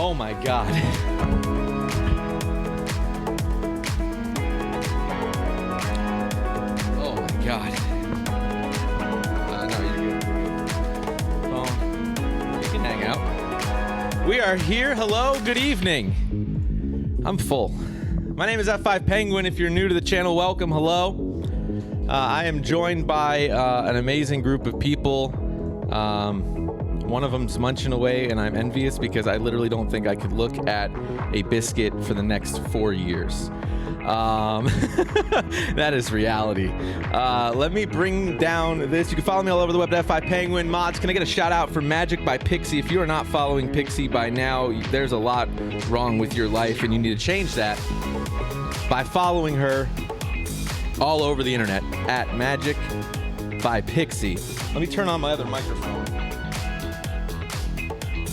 Oh my God. Oh my God. No, you're good. Well, you can hang out. We are here. Hello, good evening. I'm full. My name is F5 Penguin. If you're new to the channel, welcome. Hello. I am joined by an amazing group of people. One of them's munching away, and I'm envious because I literally don't think I could look at a biscuit for the next 4 years. That is reality. Let me bring down this. You can follow me all over the web at F5 Penguin. Mods, can I get a shout out for bMaJuH by Pixie? If you are not following Pixie by now, there's a lot wrong with your life, and you need to change that by following her all over the internet at bMaJuH by Pixie. Let me turn on my other microphone.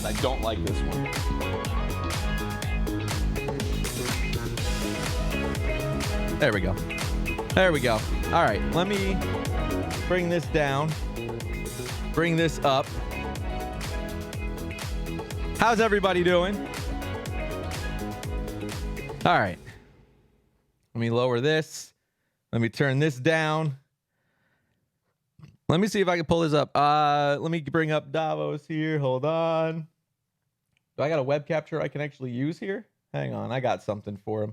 I don't like this one. There we go. There we go. All right, let me bring this down. Bring this up. How's everybody doing? All right. Let me lower this. Let me turn this down. Let me see if I can pull this up. Let me bring up Davos here. Hold on. Do I got a web capture I can actually use here? Hang on. I got something for him.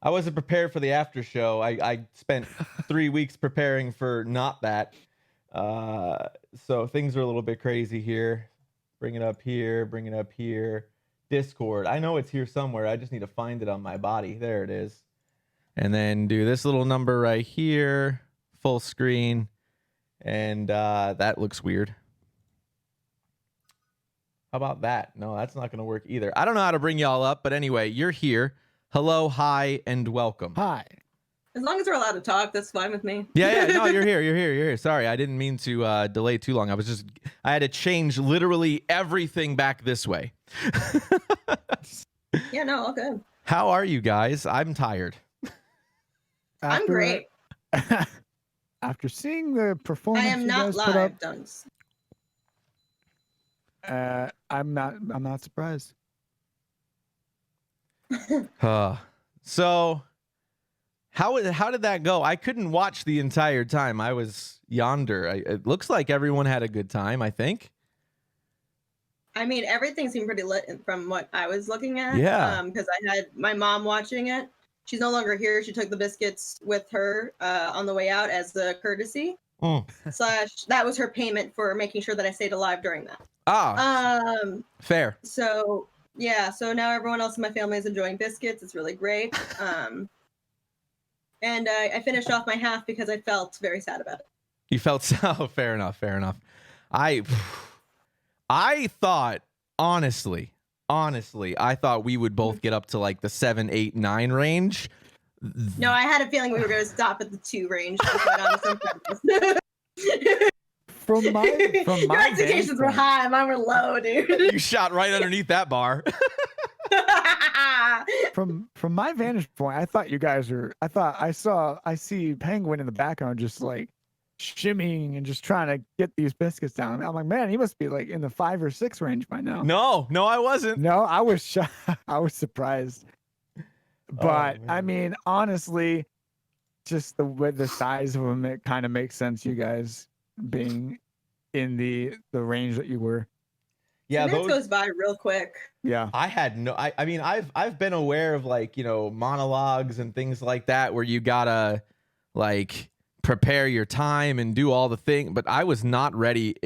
I wasn't prepared for the after show. I spent 3 weeks preparing for not that. So things are a little bit crazy here. Bring it up here. Bring it up here. Discord. I know it's here somewhere. I just need to find it on my body. There it is. And then do this little number right here. Full screen. And that looks weird. How about that? No, that's not going to work either. I don't know how to bring y'all up, but anyway, you're here. Hello, hi, and welcome. Hi. As long as we're allowed to talk, that's fine with me. Yeah, no, you're here. Sorry, I didn't mean to delay too long. I had to change literally everything back this way. Yeah, no, all good. How are you guys? I'm tired. I'm great. After seeing the performance I am you not guys put up, live, Dunks. I'm not surprised. So how did that go? I couldn't watch the entire time. I was yonder. It looks like everyone had a good time, I think. I mean, everything seemed pretty lit from what I was looking at. Yeah. Because I had my mom watching it. She's no longer here. She took the biscuits with her on the way out as a courtesy. / that was her payment for making sure that I stayed alive during that. Fair. So yeah, so now everyone else in my family is enjoying biscuits. It's really great. And I finished off my half because I felt very sad about it. You felt so. Fair enough. I thought, honestly, I thought we would both get up to like the 7, 8, 9 range. No, I had a feeling we were going to stop at the 2 range. From my Your expectations were high, mine were low, dude. You shot right underneath that bar. From my vantage point, I thought you guys were. I see Penguin in the background just like shimmying and just trying to get these biscuits down. I'm like, man, he must be like in the 5 or 6 range by now. No, I wasn't. No, I was I was surprised. But I mean, honestly, just the size of them, it kind of makes sense. You guys being in the range that you were. Yeah, minutes goes by real quick. Yeah, I had no. I mean, I've been aware of like monologues and things like that where you gotta like prepare your time and do all the thing, but I was not ready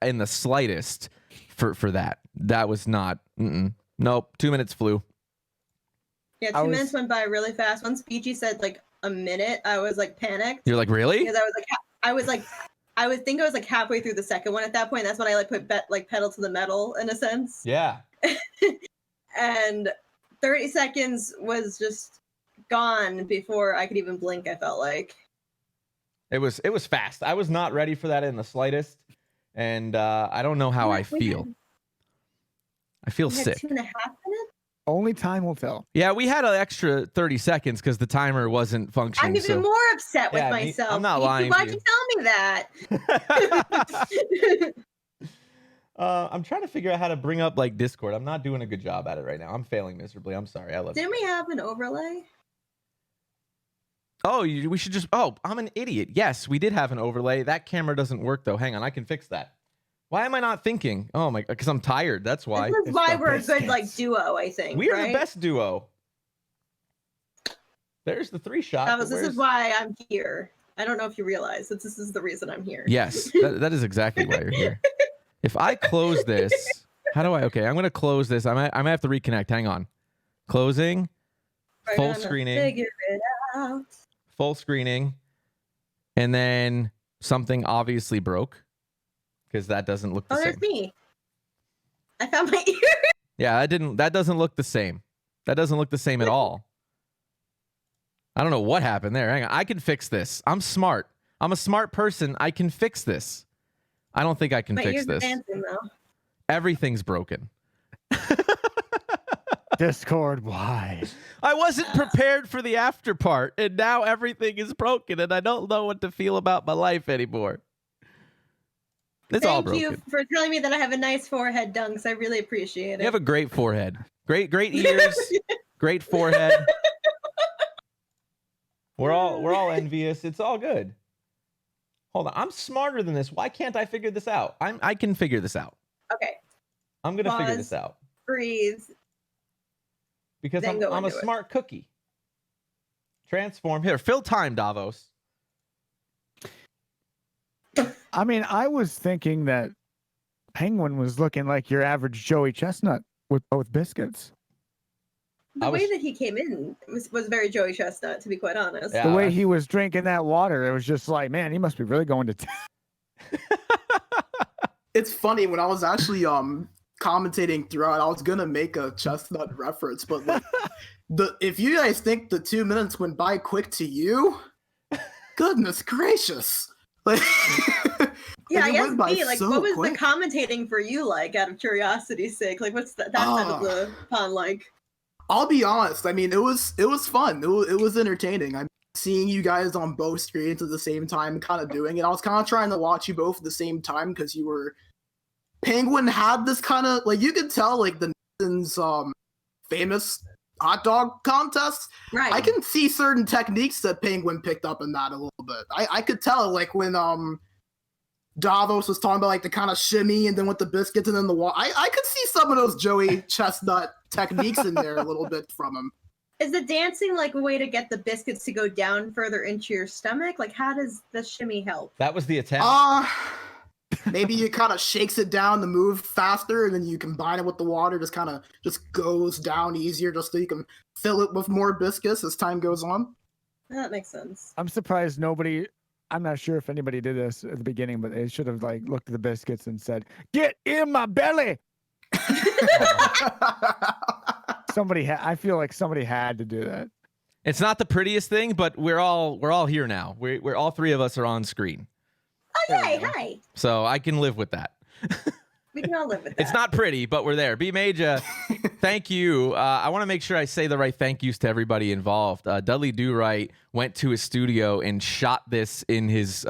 in the slightest for that. That was not. Nope. 2 minutes flew. Yeah, 2 minutes went by really fast. Once Peachy said like a minute, I was like panicked. You're like, really? Because I was like halfway through the second one at that point. That's when I like put pedal to the metal in a sense. Yeah. And 30 seconds was just gone before I could even blink. I felt like it was fast. I was not ready for that in the slightest, and I don't know how I feel. I feel sick. 2.5 minutes. Only time will tell. Yeah, we had an extra 30 seconds because the timer wasn't functioning. I'm even more upset with myself. I'm not lying. Why'd you tell me that? I'm trying to figure out how to bring up like Discord. I'm not doing a good job at it right now. I'm failing miserably. I'm sorry. I love you. Didn't we have an overlay? Oh, we should just. Oh, I'm an idiot. Yes, we did have an overlay. That camera doesn't work though. Hang on, I can fix that. Why am I not thinking? Oh my, because I'm tired. That's why. This is why we're a good like duo, I think. We are right? the best duo. There's the 3-shot. This is why I'm here. I don't know if you realize that this is the reason I'm here. Yes, that is exactly why you're here. If I close this, how do I? Okay, I'm gonna close this. I might have to reconnect. Hang on. Closing. Full screening. Figure it out. Full screening, and then something obviously broke because that doesn't look the same. Oh, there's me. I found my ear. Yeah, that doesn't look the same. That doesn't look the same at all. I don't know what happened there. Hang on, I can fix this. I'm smart. I'm a smart person. I can fix this. I don't think I can fix this. Dancing, though. Everything's broken. Discord, why? I wasn't prepared for the after part, and now everything is broken, and I don't know what to feel about my life anymore. It's all broken. Thank you for telling me that I have a nice forehead, Dunks. I really appreciate it. You have a great forehead. Great ears. Great forehead. We're all envious. It's all good. Hold on. I'm smarter than this. Why can't I figure this out? I can figure this out. Okay. I'm gonna figure this out. Breathe. Because I'm a smart cookie. Transform here. Fill time, Davos. I mean, I was thinking that Penguin was looking like your average Joey Chestnut with both biscuits. The way that he came in was very Joey Chestnut, to be quite honest. Yeah. The way he was drinking that water, it was just like, man, he must be really going to It's funny, when I was actually commentating throughout, I was gonna make a chestnut reference, but like, if you guys think the 2 minutes went by quick to you, goodness gracious. Like, yeah, I guess me, like, so what was quick. The commentating for you like, out of curiosity's sake? Like, what's that side of the pond like? I'll be honest. I mean, it was fun. It was entertaining. I'm seeing you guys on both screens at the same time, kind of doing it. I was kind of trying to watch you both at the same time because you were. Penguin had this kind of like, you could tell like the Nathan's famous hot dog contest. Right. I can see certain techniques that Penguin picked up in that a little bit. I could tell like when Davos was talking about like the kind of shimmy and then with the biscuits and then the wall. I could see some of those Joey Chestnut techniques in there a little bit from him. Is the dancing like a way to get the biscuits to go down further into your stomach? Like, how does the shimmy help? That was the attempt. Maybe it kind of shakes it down to move faster, and then you combine it with the water, just goes down easier, just so you can fill it with more biscuits as time goes on. That makes sense. I'm surprised nobody. I'm not sure if anybody did this at the beginning, but they should have like looked at the biscuits and said, "Get in my belly." I feel like somebody had to do that. It's not the prettiest thing, but we're all here now. We're all three of us are on screen. Oh, yay, hi. So I can live with that. We can all live with that. It's not pretty, but we're there. bMaJuH, thank you. I want to make sure I say the right thank yous to everybody involved. Dudley Do-Right went to his studio and shot this in his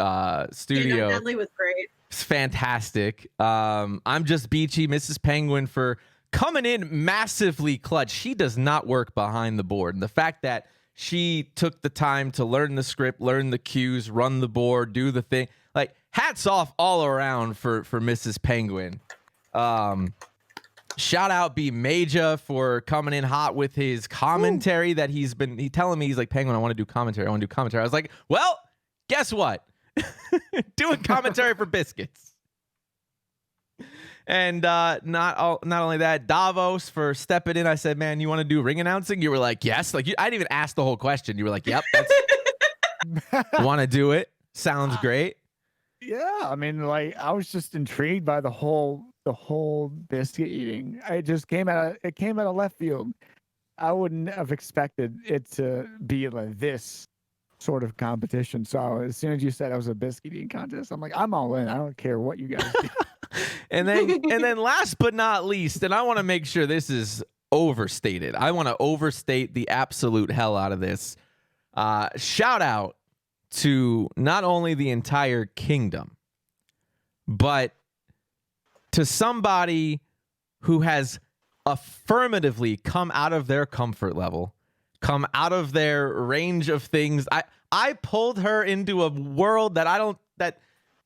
studio. Dudley was great. It's fantastic. I'm just Beachy, Mrs. Penguin, for coming in massively clutch. She does not work behind the board. And the fact that she took the time to learn the script, learn the cues, run the board, do the thing. Like, hats off all around for Mrs. Penguin. Shout out bMaJuH for coming in hot with his commentary. Ooh. That he telling me, he's like, Penguin, I want to do commentary. I was like, well, guess what? Doing commentary for biscuits. And not only that, Davos for stepping in. I said, man, you want to do ring announcing? You were like, yes. Like, I didn't even ask the whole question. You were like, yep. Want to do it? Sounds great. Yeah, I mean, like, I was just intrigued by the whole biscuit eating. It just came out of left field. I wouldn't have expected it to be like this sort of competition. So as soon as you said it was a biscuit eating contest, I'm like, I'm all in. I don't care what you guys do. and then last but not least, and I want to make sure this is overstated. I want to overstate the absolute hell out of this. Shout out to not only the entire kingdom, but to somebody who has affirmatively come out of their comfort level, come out of their range of things. I pulled her into a world that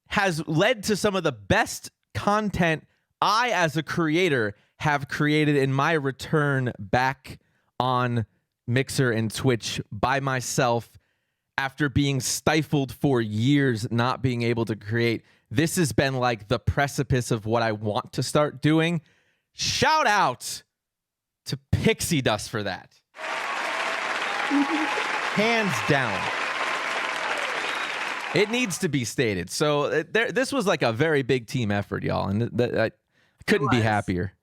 has led to some of the best content I, as a creator, have created in my return back on Mixer and Twitch by myself after being stifled for years, not being able to create. This has been like the precipice of what I want to start doing. Shout out to Pixie Dust for that. Hands down. It needs to be stated. So this was like a very big team effort, y'all, and I couldn't be happier.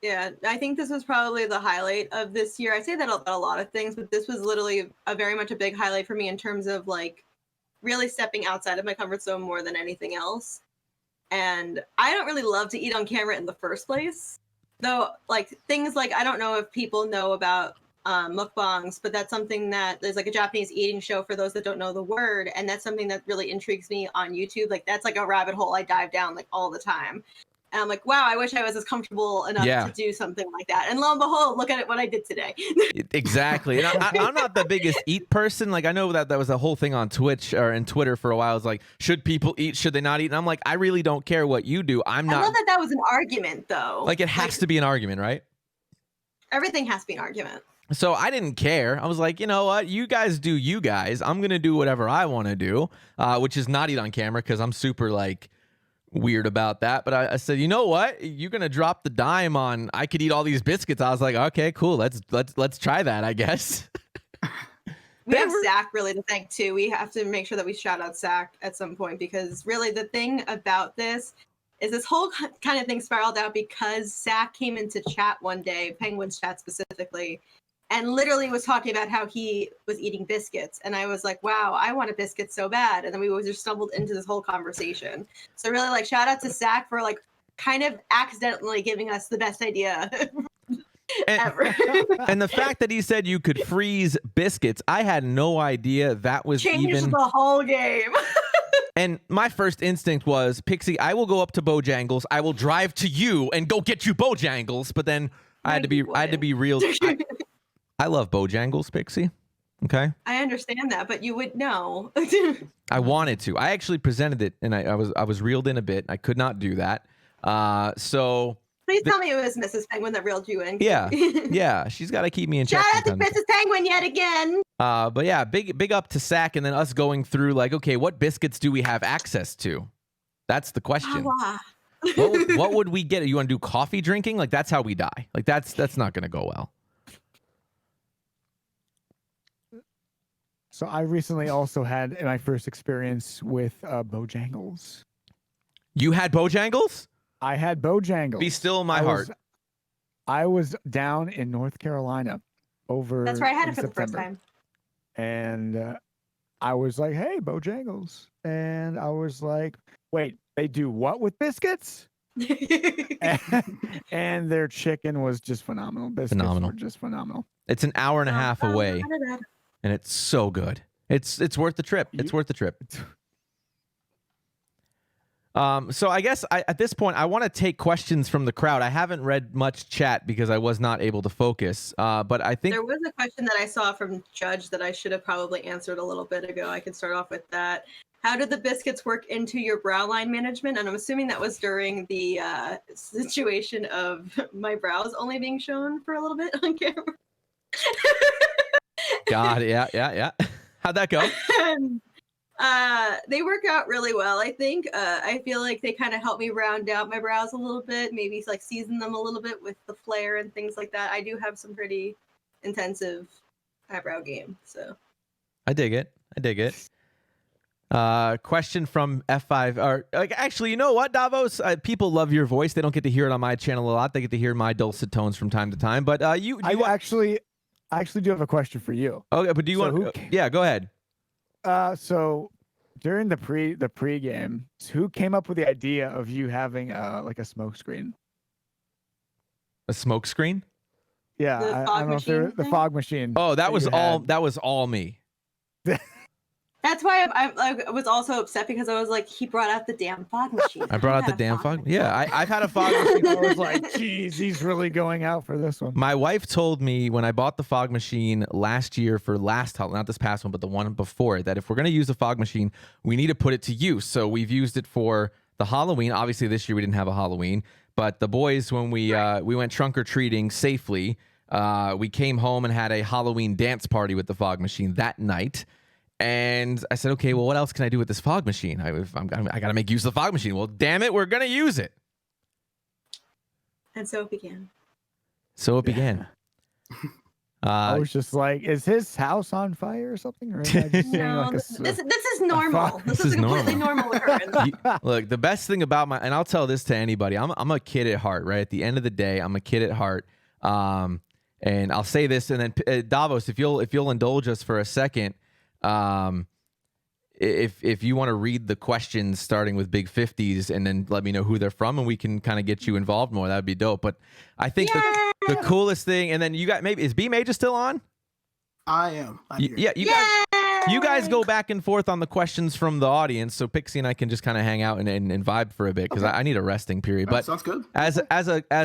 Yeah, I think this was probably the highlight of this year. I say that about a lot of things, but this was literally very much a big highlight for me in terms of like really stepping outside of my comfort zone more than anything else. And I don't really love to eat on camera in the first place, though. Like things like, I don't know if people know about mukbangs, but that's something that there's like a Japanese eating show for those that don't know the word, and that's something that really intrigues me on YouTube. Like that's like a rabbit hole I dive down like all the time. And I'm like, wow, I wish I was as comfortable enough to do something like that. And lo and behold, look at it, what I did today. Exactly. And I'm not the biggest eat person. Like, I know that was a whole thing on Twitch or in Twitter for a while. It's like, should people eat? Should they not eat? And I'm like, I really don't care what you do. I love that was an argument, though. Like, it has to be an argument, right? Everything has to be an argument. So I didn't care. I was like, you know what? You guys do you guys. I'm going to do whatever I want to do, which is not eat on camera because I'm super, like, weird about that. But I said, you know what? You're gonna drop the dime on I could eat all these biscuits. I was like, okay, cool. Let's try that, I guess. We have Zach really to thank too. We have to make sure that we shout out Zach at some point, because really the thing about this is this whole kind of thing spiraled out because Zach came into chat one day, Penguin's chat specifically, and literally was talking about how he was eating biscuits. And I was like, wow, I want a biscuit so bad. And then we just stumbled into this whole conversation. So really, like, shout out to Zach for like kind of accidentally giving us the best idea ever. And the fact that he said you could freeze biscuits, I had no idea that was changed the whole game. And my first instinct was, Pixie, I will go up to Bojangles. I will drive to you and go get you Bojangles. But then I had to be real. I love Bojangles, Pixie. Okay. I understand that, but you would know. I wanted to. I actually presented it, and I was reeled in a bit. I could not do that. So please tell me it was Mrs. Penguin that reeled you in. Yeah, yeah. She's got to keep me in check. Shout out to Mrs. Penguin yet again. But yeah, big up to Sack, and then us going through like, okay, what biscuits do we have access to? That's the question. What would we get? You want to do coffee drinking? Like that's how we die. Like that's not gonna go well. So I recently also had my first experience with Bojangles. You had Bojangles? I had Bojangles. Be still my heart. I was down in North Carolina over. That's right. I had it for September. the first time. And I was like, "Hey, Bojangles," and I was like, "Wait, they do what with biscuits?" and their chicken was just phenomenal. Biscuits were just phenomenal. It's an hour and a half away. And it's so good. It's worth the trip. It's worth the trip. So I guess at this point, I want to take questions from the crowd. I haven't read much chat because I was not able to focus. But I think there was a question that I saw from Judge that I should have probably answered a little bit ago. I could start off with that. How did the biscuits work into your brow line management? And I'm assuming that was during the situation of my brows only being shown for a little bit on camera. God, yeah. How'd that go? They work out really well, I think. I feel like they kind of help me round out my brows a little bit, maybe like season them a little bit with the flare and things like that. I do have some pretty intensive eyebrow game, so. I dig it. Question from F5. Or like, actually, you know what, Davos? People love your voice. They don't get to hear it on my channel a lot. They get to hear my dulcet tones from time to time. But I actually do have a question for you. Okay, but do you want? Yeah, go ahead. So during the pre-game, who came up with the idea of you having like a smoke screen? A smoke screen? Yeah, I don't know if they're the fog machine. Oh, that was all me. That's why I was also upset because I was like, he brought out the damn fog machine. I brought out the damn fog. Yeah, I've had a fog machine. I was like, geez, he's really going out for this one. My wife told me when I bought the fog machine last year for not this past one, but the one before it, that if we're going to use a fog machine, we need to put it to use. So we've used it for the Halloween. Obviously, this year we didn't have a Halloween, but the boys, when we went trunk or treating safely, we came home and had a Halloween dance party with the fog machine that night. And I said, okay, well, what else can I do with this fog machine? I got to make use of the fog machine. Well, damn it, we're going to use it. And so it began. So it began. I was just like, is his house on fire or something? Or am I just saying No, like this is normal. This is a completely normal occurrence. Look, the best thing about and I'll tell this to anybody, I'm a kid at heart, right? At the end of the day, I'm a kid at heart. And I'll say this, and then Davos, if you'll indulge us for a second, if you want to read the questions starting with big 50s and then let me know who they're from and we can kind of get you involved more, that'd be dope. But I think the coolest thing, and then you got, maybe is bMaJuH still on? I am. Yeah, you guys go back and forth on the questions from the audience, so Pixie and I can just kind of hang out and vibe for a bit, because I need a resting period. That but sounds good. As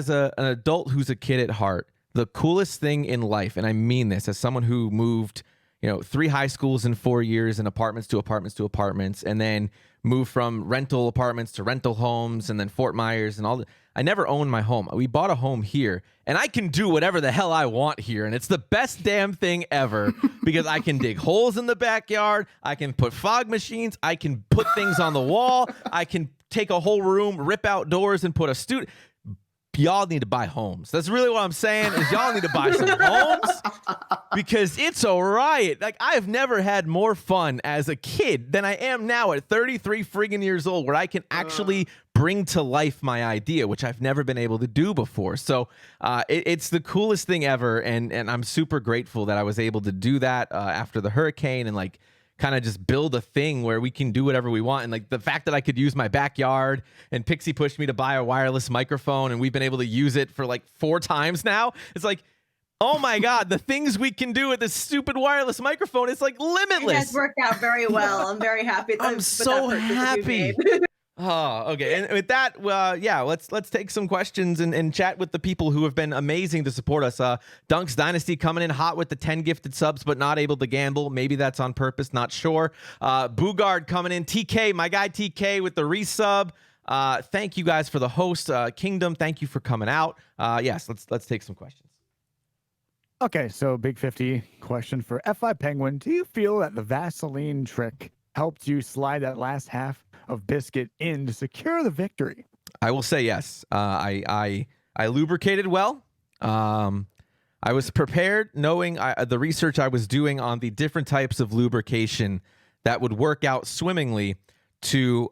an adult who's a kid at heart, the coolest thing in life, and I mean this as someone who moved 3 high schools in 4 years, and apartments to apartments to apartments, and then moved from rental apartments to rental homes, and then Fort Myers and all. I never owned my home. We bought a home here, and I can do whatever the hell I want here, and it's the best damn thing ever because I can dig holes in the backyard. I can put fog machines. I can put things on the wall. I can take a whole room, rip out doors, and put a student. Y'all need to buy homes. That's really what I'm saying, is y'all need to buy some homes because it's a riot. Like, I've never had more fun as a kid than I am now at 33 friggin' years old, where I can actually bring to life my idea, which I've never been able to do before. So it's the coolest thing ever, and I'm super grateful that I was able to do that after the hurricane, and like kind of just build a thing where we can do whatever we want. And like the fact that I could use my backyard, and Pixie pushed me to buy a wireless microphone, and we've been able to use it for like 4 times now. It's like, oh my God, the things we can do with this stupid wireless microphone, it's like limitless. It has worked out very well. I'm very happy. I'm so happy. Oh, okay. And with that, yeah, let's take some questions and chat with the people who have been amazing to support us. Dunk's Dynasty coming in hot with the 10 gifted subs, but not able to gamble. Maybe that's on purpose, not sure. Boogard coming in. TK, my guy TK with the resub. Thank you guys for the host. Kingdom, thank you for coming out. Yes, let's take some questions. Okay, so big 50 question for FI Penguin. Do you feel that the Vaseline trick helped you slide that last half of biscuit in to secure the victory? I will say yes. I lubricated well. I was prepared, knowing the research I was doing on the different types of lubrication that would work out swimmingly to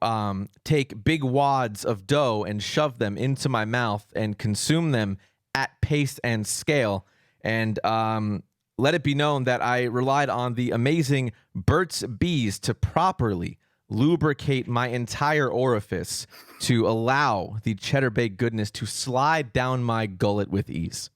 take big wads of dough and shove them into my mouth and consume them at pace and scale. And let it be known that I relied on the amazing Burt's Bees to properly lubricate my entire orifice to allow the cheddar baked goodness to slide down my gullet with ease.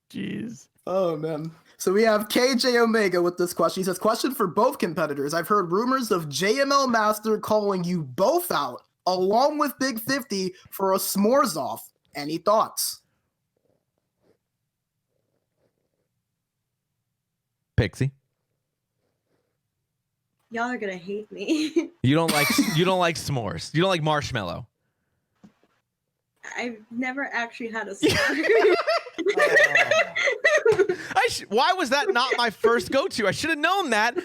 Jeez. Oh, man. So we have KJ Omega with this question. He says, question for both competitors. I've heard rumors of JML Master calling you both out, along with Big 50, for a s'mores off. Any thoughts? Pixie, Y'all are gonna hate me. you don't like s'mores. You don't like marshmallow. I've never actually had a s'more. Why was that not my first go-to? I should have known that.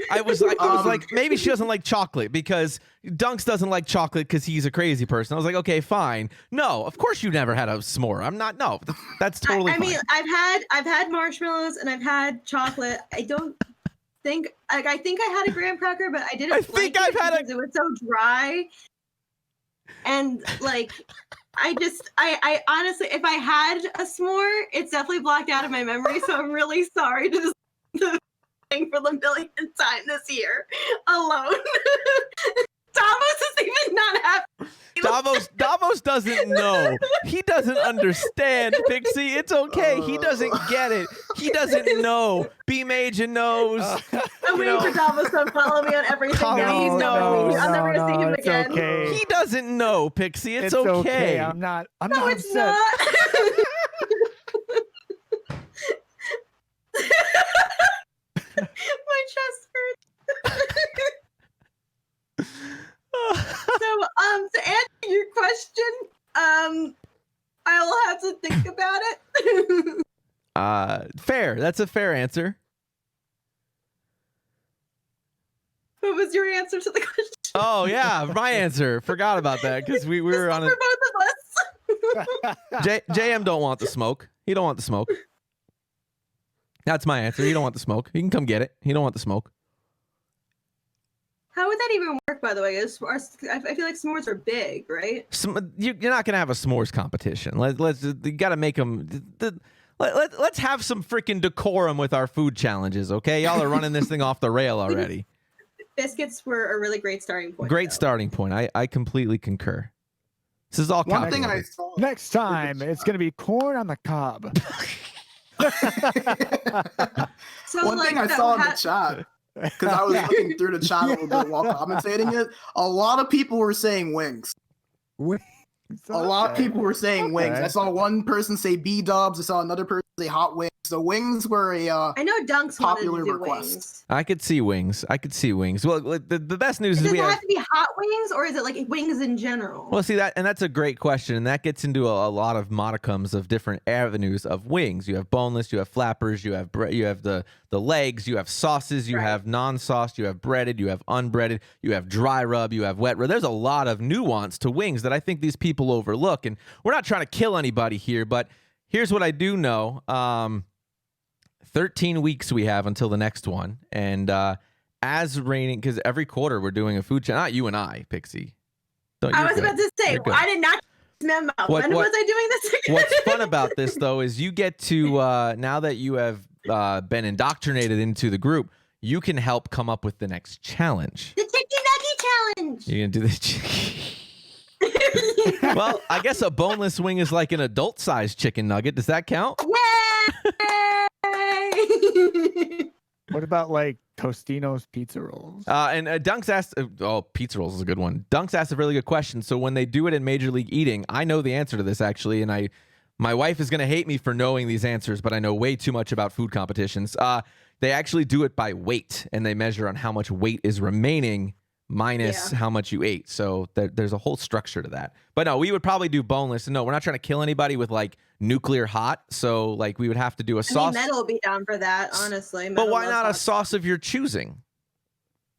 I was like, maybe she doesn't like chocolate because Dunks doesn't like chocolate because he's a crazy person. I was like, okay, fine. No, of course you never had a s'more. I'm not. No, that's totally fine. I mean, I've had marshmallows and I've had chocolate. I don't think I think I had a graham cracker, but I didn't. It was so dry. And like, I honestly, if I had a s'more, it's definitely blocked out of my memory. So I'm really sorry to just thing for the millionth time this year alone. Davos is even not happy. Davos doesn't know. He doesn't understand, Pixie. It's okay. He doesn't get it. He doesn't know. bMaJuH knows. I'm waiting for Davos to follow me on everything. Colleen Now he's knows. I'm never gonna see him it's again. Okay. He doesn't know, Pixie. It's okay. I'm not No, it's upset. not. My chest hurts. So, to answer your question, I will have to think about it. Fair. That's a fair answer. What was your answer to the question? Oh yeah, my answer. Forgot about that because we were on a For both of us. JM don't want the smoke. He don't want the smoke. That's my answer. He don't want the smoke. He can come get it. He don't want the smoke. How would that even work, by the way? I feel like s'mores are big, right? You're not gonna have a s'mores competition. Let's you gotta make them. Let's have some freaking decorum with our food challenges, okay? Y'all are running this thing off the rail already. Biscuits were a really great starting point. Great though. starting point. I completely concur. This is all One thing calculated. I saw. Next time, it's gonna be corn on the cob. So, One like, thing I that saw in ha- the chat, because I was looking through the chat a little bit while commentating it, a lot of people were saying wings. A lot of people were saying wings. I saw one person say B-dubs. I saw another person say hot wings. So wings were a I know Dunks popular wanted to do request. wings. I could see wings. I could see wings. Well, the best news Does is it we have have. to be hot wings, or is it like wings in general? Well, see that, and that's a great question, and that gets into a lot of modicums of different avenues of wings. You have boneless, you have flappers, you have you have the legs, you have sauces, you Right. have non-sauce, you have breaded, you have unbreaded, you have dry rub, you have wet rub. There's a lot of nuance to wings that I think these people overlook, and we're not trying to kill anybody here, but here's what I do know. 13 weeks we have until the next one, and as reigning, because every quarter we're doing a food challenge. Not you and I, Pixie. I was about to say, You're good. I did not memo. When was I doing this? What's fun about this, though, is you get to, now that you have been indoctrinated into the group, you can help come up with the next challenge. The Chicky Nuggy Challenge. You're going to do the Well, I guess a boneless wing is like an adult-sized chicken nugget. Does that count? Yay! What about like Tostino's pizza rolls? And Dunks asked, pizza rolls is a good one. Dunks asked a really good question. So when they do it in Major League Eating, I know the answer to this actually, and my wife is going to hate me for knowing these answers, but I know way too much about food competitions. They actually do it by weight, and they measure on how much weight is remaining minus how much you ate. So there's a whole structure to that. But no, we would probably do boneless. And no, we're not trying to kill anybody with like nuclear hot. So like we would have to do a sauce. Metal will be down for that, honestly. But Metal why loves not a hot. sauce of your choosing?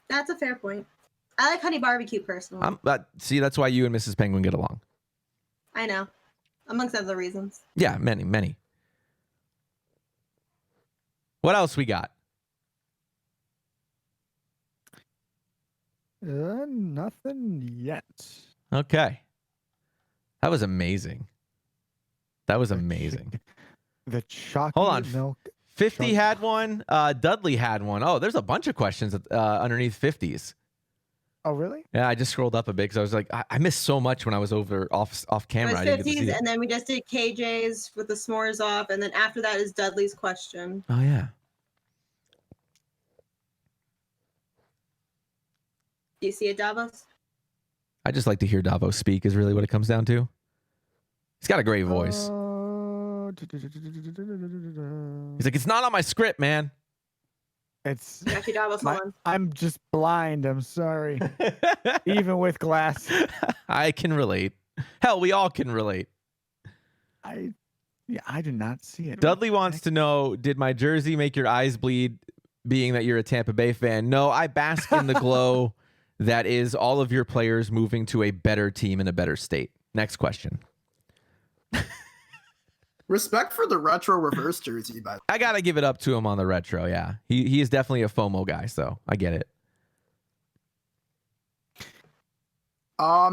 That's a fair point. I like honey barbecue personally. See, that's why you and Mrs. Penguin get along. I know, amongst other reasons. Yeah, many. What else we got? Nothing yet. Okay. That was amazing. The chocolate Hold on. milk. 50 had one. Dudley had one. Oh, there's a bunch of questions underneath 50s. Oh, really? Yeah, I just scrolled up a bit because I was like, I missed so much when I was over off It camera. was I didn't get to see 50s, it. and then we just did KJ's with the s'mores off, and then after that is Dudley's question. Oh, yeah. Do you see it, Davos? I just like to hear Davos speak is really what it comes down to. He's got a great voice. He's like, it's not on my script, man. It's. Got you, Davos. Hold on. I'm just blind. I'm sorry. Even with glasses. I can relate. Hell, we all can relate. I do not see it. Dudley wants to know, did my jersey make your eyes bleed being that you're a Tampa Bay fan? No, I bask in the glow that is all of your players moving to a better team in a better state. Next question. respect for the retro reverse jersey, but I got to give it up to him on the retro, yeah. He is definitely a FOMO guy, so I get it.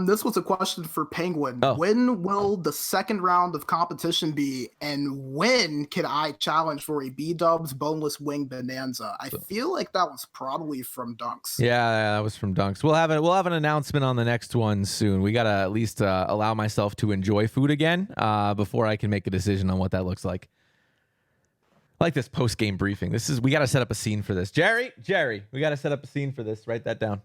this was a question for Penguin. Oh. When will the second round of competition be, and when can I challenge for a B-Dubs boneless wing bonanza? I feel like that was probably from Dunks. Yeah, that was from Dunks. We'll have an announcement on the next one soon. We got to at least allow myself to enjoy food again before I can make a decision on what that looks like. I like this post-game briefing. We got to set up a scene for this. Jerry, we got to set up a scene for this. Write that down.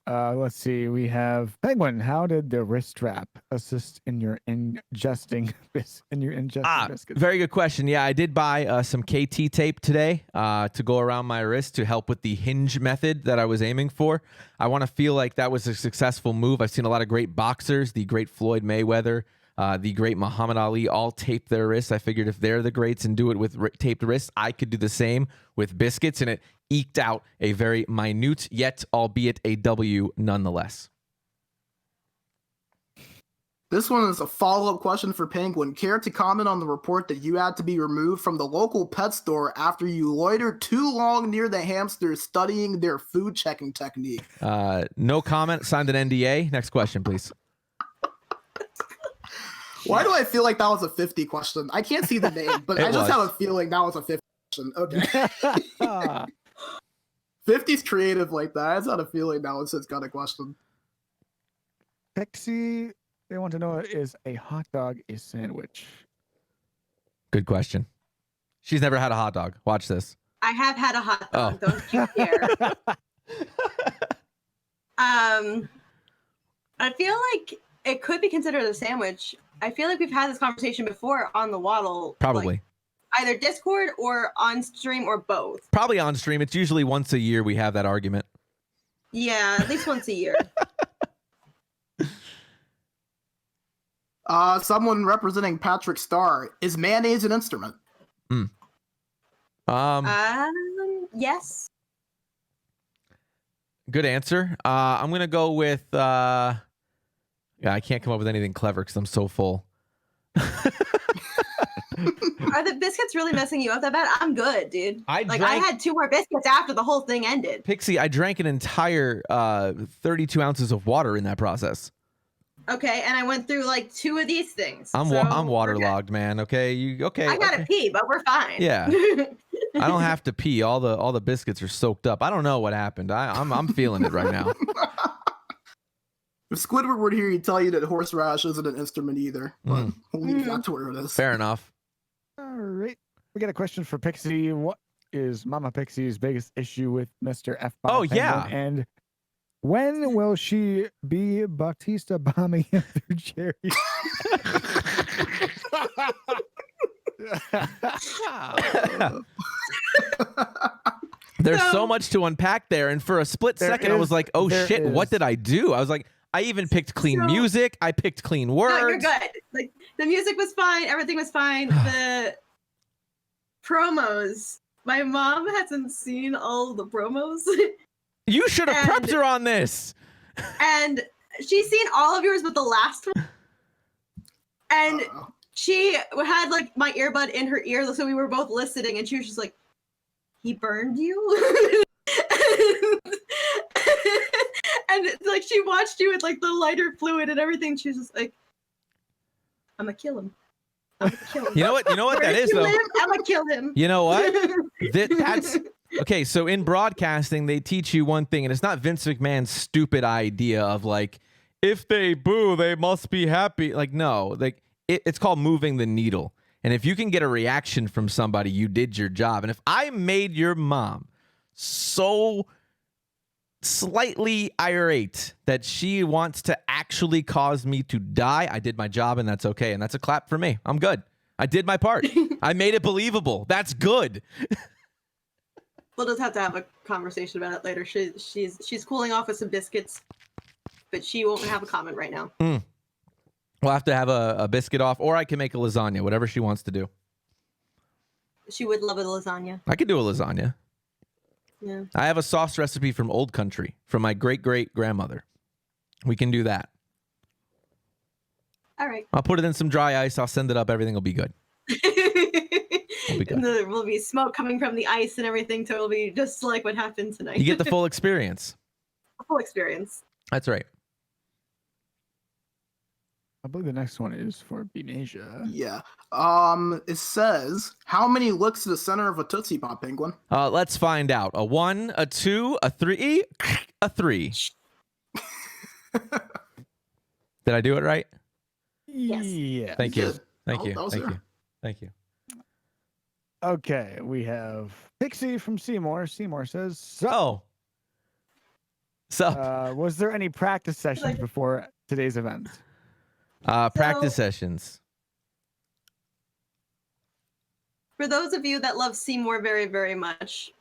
Let's see. We have Penguin. How did the wrist strap assist in your ingesting biscuits? Very good question. Yeah, I did buy some KT tape today to go around my wrist to help with the hinge method that I was aiming for. I want to feel like that was a successful move. I've seen a lot of great boxers, the great Floyd Mayweather, the great Muhammad Ali, all tape their wrists. I figured if they're the greats and do it with taped wrists, I could do the same with biscuits, and it eked out a very minute, yet albeit a W nonetheless. This one is a follow-up question for Penguin. Care to comment on the report that you had to be removed from the local pet store after you loitered too long near the hamsters studying their food checking technique? No comment. Signed an NDA. Next question, please. Why do I feel like that was a 50 question? I can't see the name, but I just have a feeling that was a 50 question. Okay. 50's creative like that. I just had a feeling that was his kind of question. Pixie, they want to know, is a hot dog a sandwich? Good question. She's never had a hot dog. Watch this. I have had a hot dog. Oh. Don't you dare. I feel like it could be considered a sandwich. I feel like we've had this conversation before on the Waddle. Probably. Like, either Discord or on stream or both. Probably on stream. It's usually once a year we have that argument. Yeah, at least once a year. Someone representing Patrick Starr. Is mayonnaise an instrument? Yes. Good answer. I'm gonna go with. Yeah, I can't come up with anything clever because I'm so full. Are the biscuits really messing you up that bad? I'm good, dude. I had 2 more biscuits after the whole thing ended. Pixie, I drank an entire 32 ounces of water in that process. Okay, and I went through like 2 of these things. I'm waterlogged, man. Okay, I gotta pee, but we're fine. Yeah, I don't have to pee. All the biscuits are soaked up. I don't know what happened. I'm feeling it right now. If Squidward were here, he'd tell you that horseradish isn't an instrument either. But we'll leave that to where it is. Fair enough. All right. We got a question for Pixie. What is Mama Pixie's biggest issue with Mr. F? Oh, yeah. And when will she be Bautista bombing him through Jerry? There's so much to unpack there. And for a split second, I was like, oh, shit, what did I do? I was like, I even picked clean music. I picked clean words. No, you're good. Like, the music was fine. Everything was fine. The promos. My mom hasn't seen all the promos. You should have prepped her on this. And she's seen all of yours but the last one. And she had like my earbud in her ear, so we were both listening, and she was just like, he burned you? And like she watched you with like the lighter fluid and everything. She was just like, I'm gonna kill him. You know what that is though? I'm gonna kill him. You know what? That's okay. So in broadcasting, they teach you one thing, and it's not Vince McMahon's stupid idea of like, if they boo, they must be happy. Like, no, like it's called moving the needle. And if you can get a reaction from somebody, you did your job. And if I made your mom so slightly irate that she wants to actually cause me to die, I did my job, and that's okay. And that's a clap for me. I'm good. I did my part. I made it believable. That's good. We'll just have to have a conversation about it later. She's cooling off with some biscuits, but she won't have a comment right now. We'll have to have a biscuit off, or I can make a lasagna, whatever she wants to do. She would love a lasagna. I could do a lasagna. Yeah. I have a sauce recipe from Old Country from my great-great-grandmother. We can do that. All right. I'll put it in some dry ice. I'll send it up. Everything will be good. There will be smoke coming from the ice and everything, so it'll be just like what happened tonight. You get the full experience. Full experience. That's right. I believe the next one is for bMaJuH. Yeah. It says, how many licks to the center of a Tootsie Pop, Penguin? Let's find out. A 1, a 2, a 3, a 3. Did I do it right? Yes. Yeah. Thank you. Thank you. That was Thank her. you. Thank you. Okay, we have Pixie from Seymour. Seymour says, "So, was there any practice sessions before today's event?" Practice sessions. For those of you that love Seymour very, very much,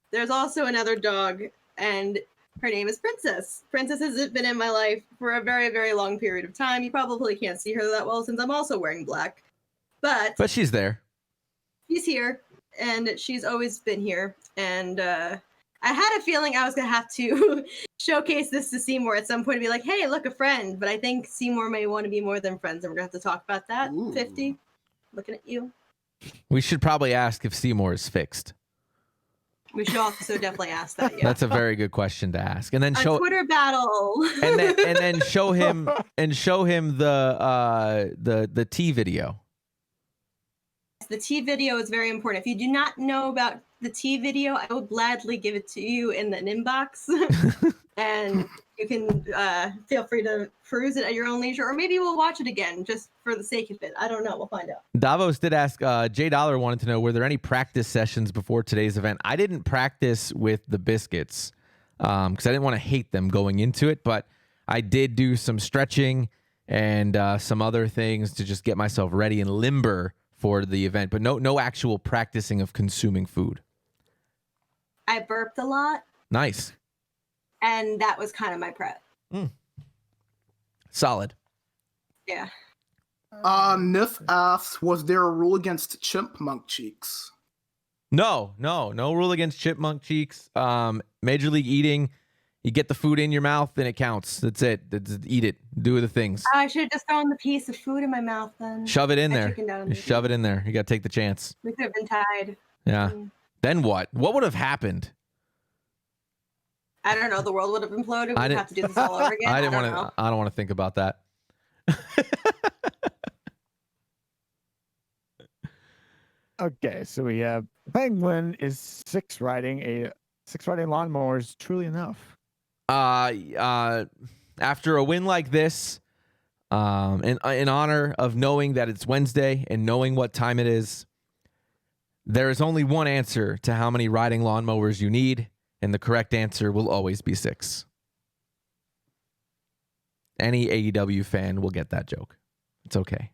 there's also another dog, and her name is Princess. Princess has been in my life for a very, very long period of time. You probably can't see her that well since I'm also wearing black. But she's there. She's here, and she's always been here. And I had a feeling I was going to have to showcase this to Seymour at some point and be like, hey, look, a friend. But I think Seymour may want to be more than friends, and we're going to have to talk about that. Ooh. 50, looking at you. We should probably ask if Seymour is fixed. We should also definitely ask that. Yeah. That's a very good question to ask, and then a show Twitter battle, and then show him the T video. The T video is very important. If you do not know about the T video, I will gladly give it to you in an inbox, and you can feel free to peruse it at your own leisure, or maybe we'll watch it again just for the sake of it. I don't know. We'll find out. Davos did ask. J Dollar wanted to know, were there any practice sessions before today's event? I didn't practice with the biscuits because I didn't want to hate them going into it, but I did do some stretching and some other things to just get myself ready and limber for the event, but no actual practicing of consuming food. I burped a lot. Nice. And that was kind of my prep. Solid. Yeah. Nif asks, was there a rule against chipmunk cheeks? No rule against chipmunk cheeks. Major League Eating, you get the food in your mouth, then it counts. That's it. Eat it. Do the things. I should have just thrown the piece of food in my mouth then. Shove it in there. Shove it in there. You got to take the chance. We could have been tied. Yeah. Then what? What would have happened? I don't know. The world would have imploded. We'd have to do this all over again. I don't want to think about that. Okay, so we have Penguin is six riding lawnmower is truly enough. After a win like this, in honor of knowing that it's Wednesday and knowing what time it is, there is only one answer to how many riding lawnmowers you need, and the correct answer will always be 6. Any AEW fan will get that joke. It's okay.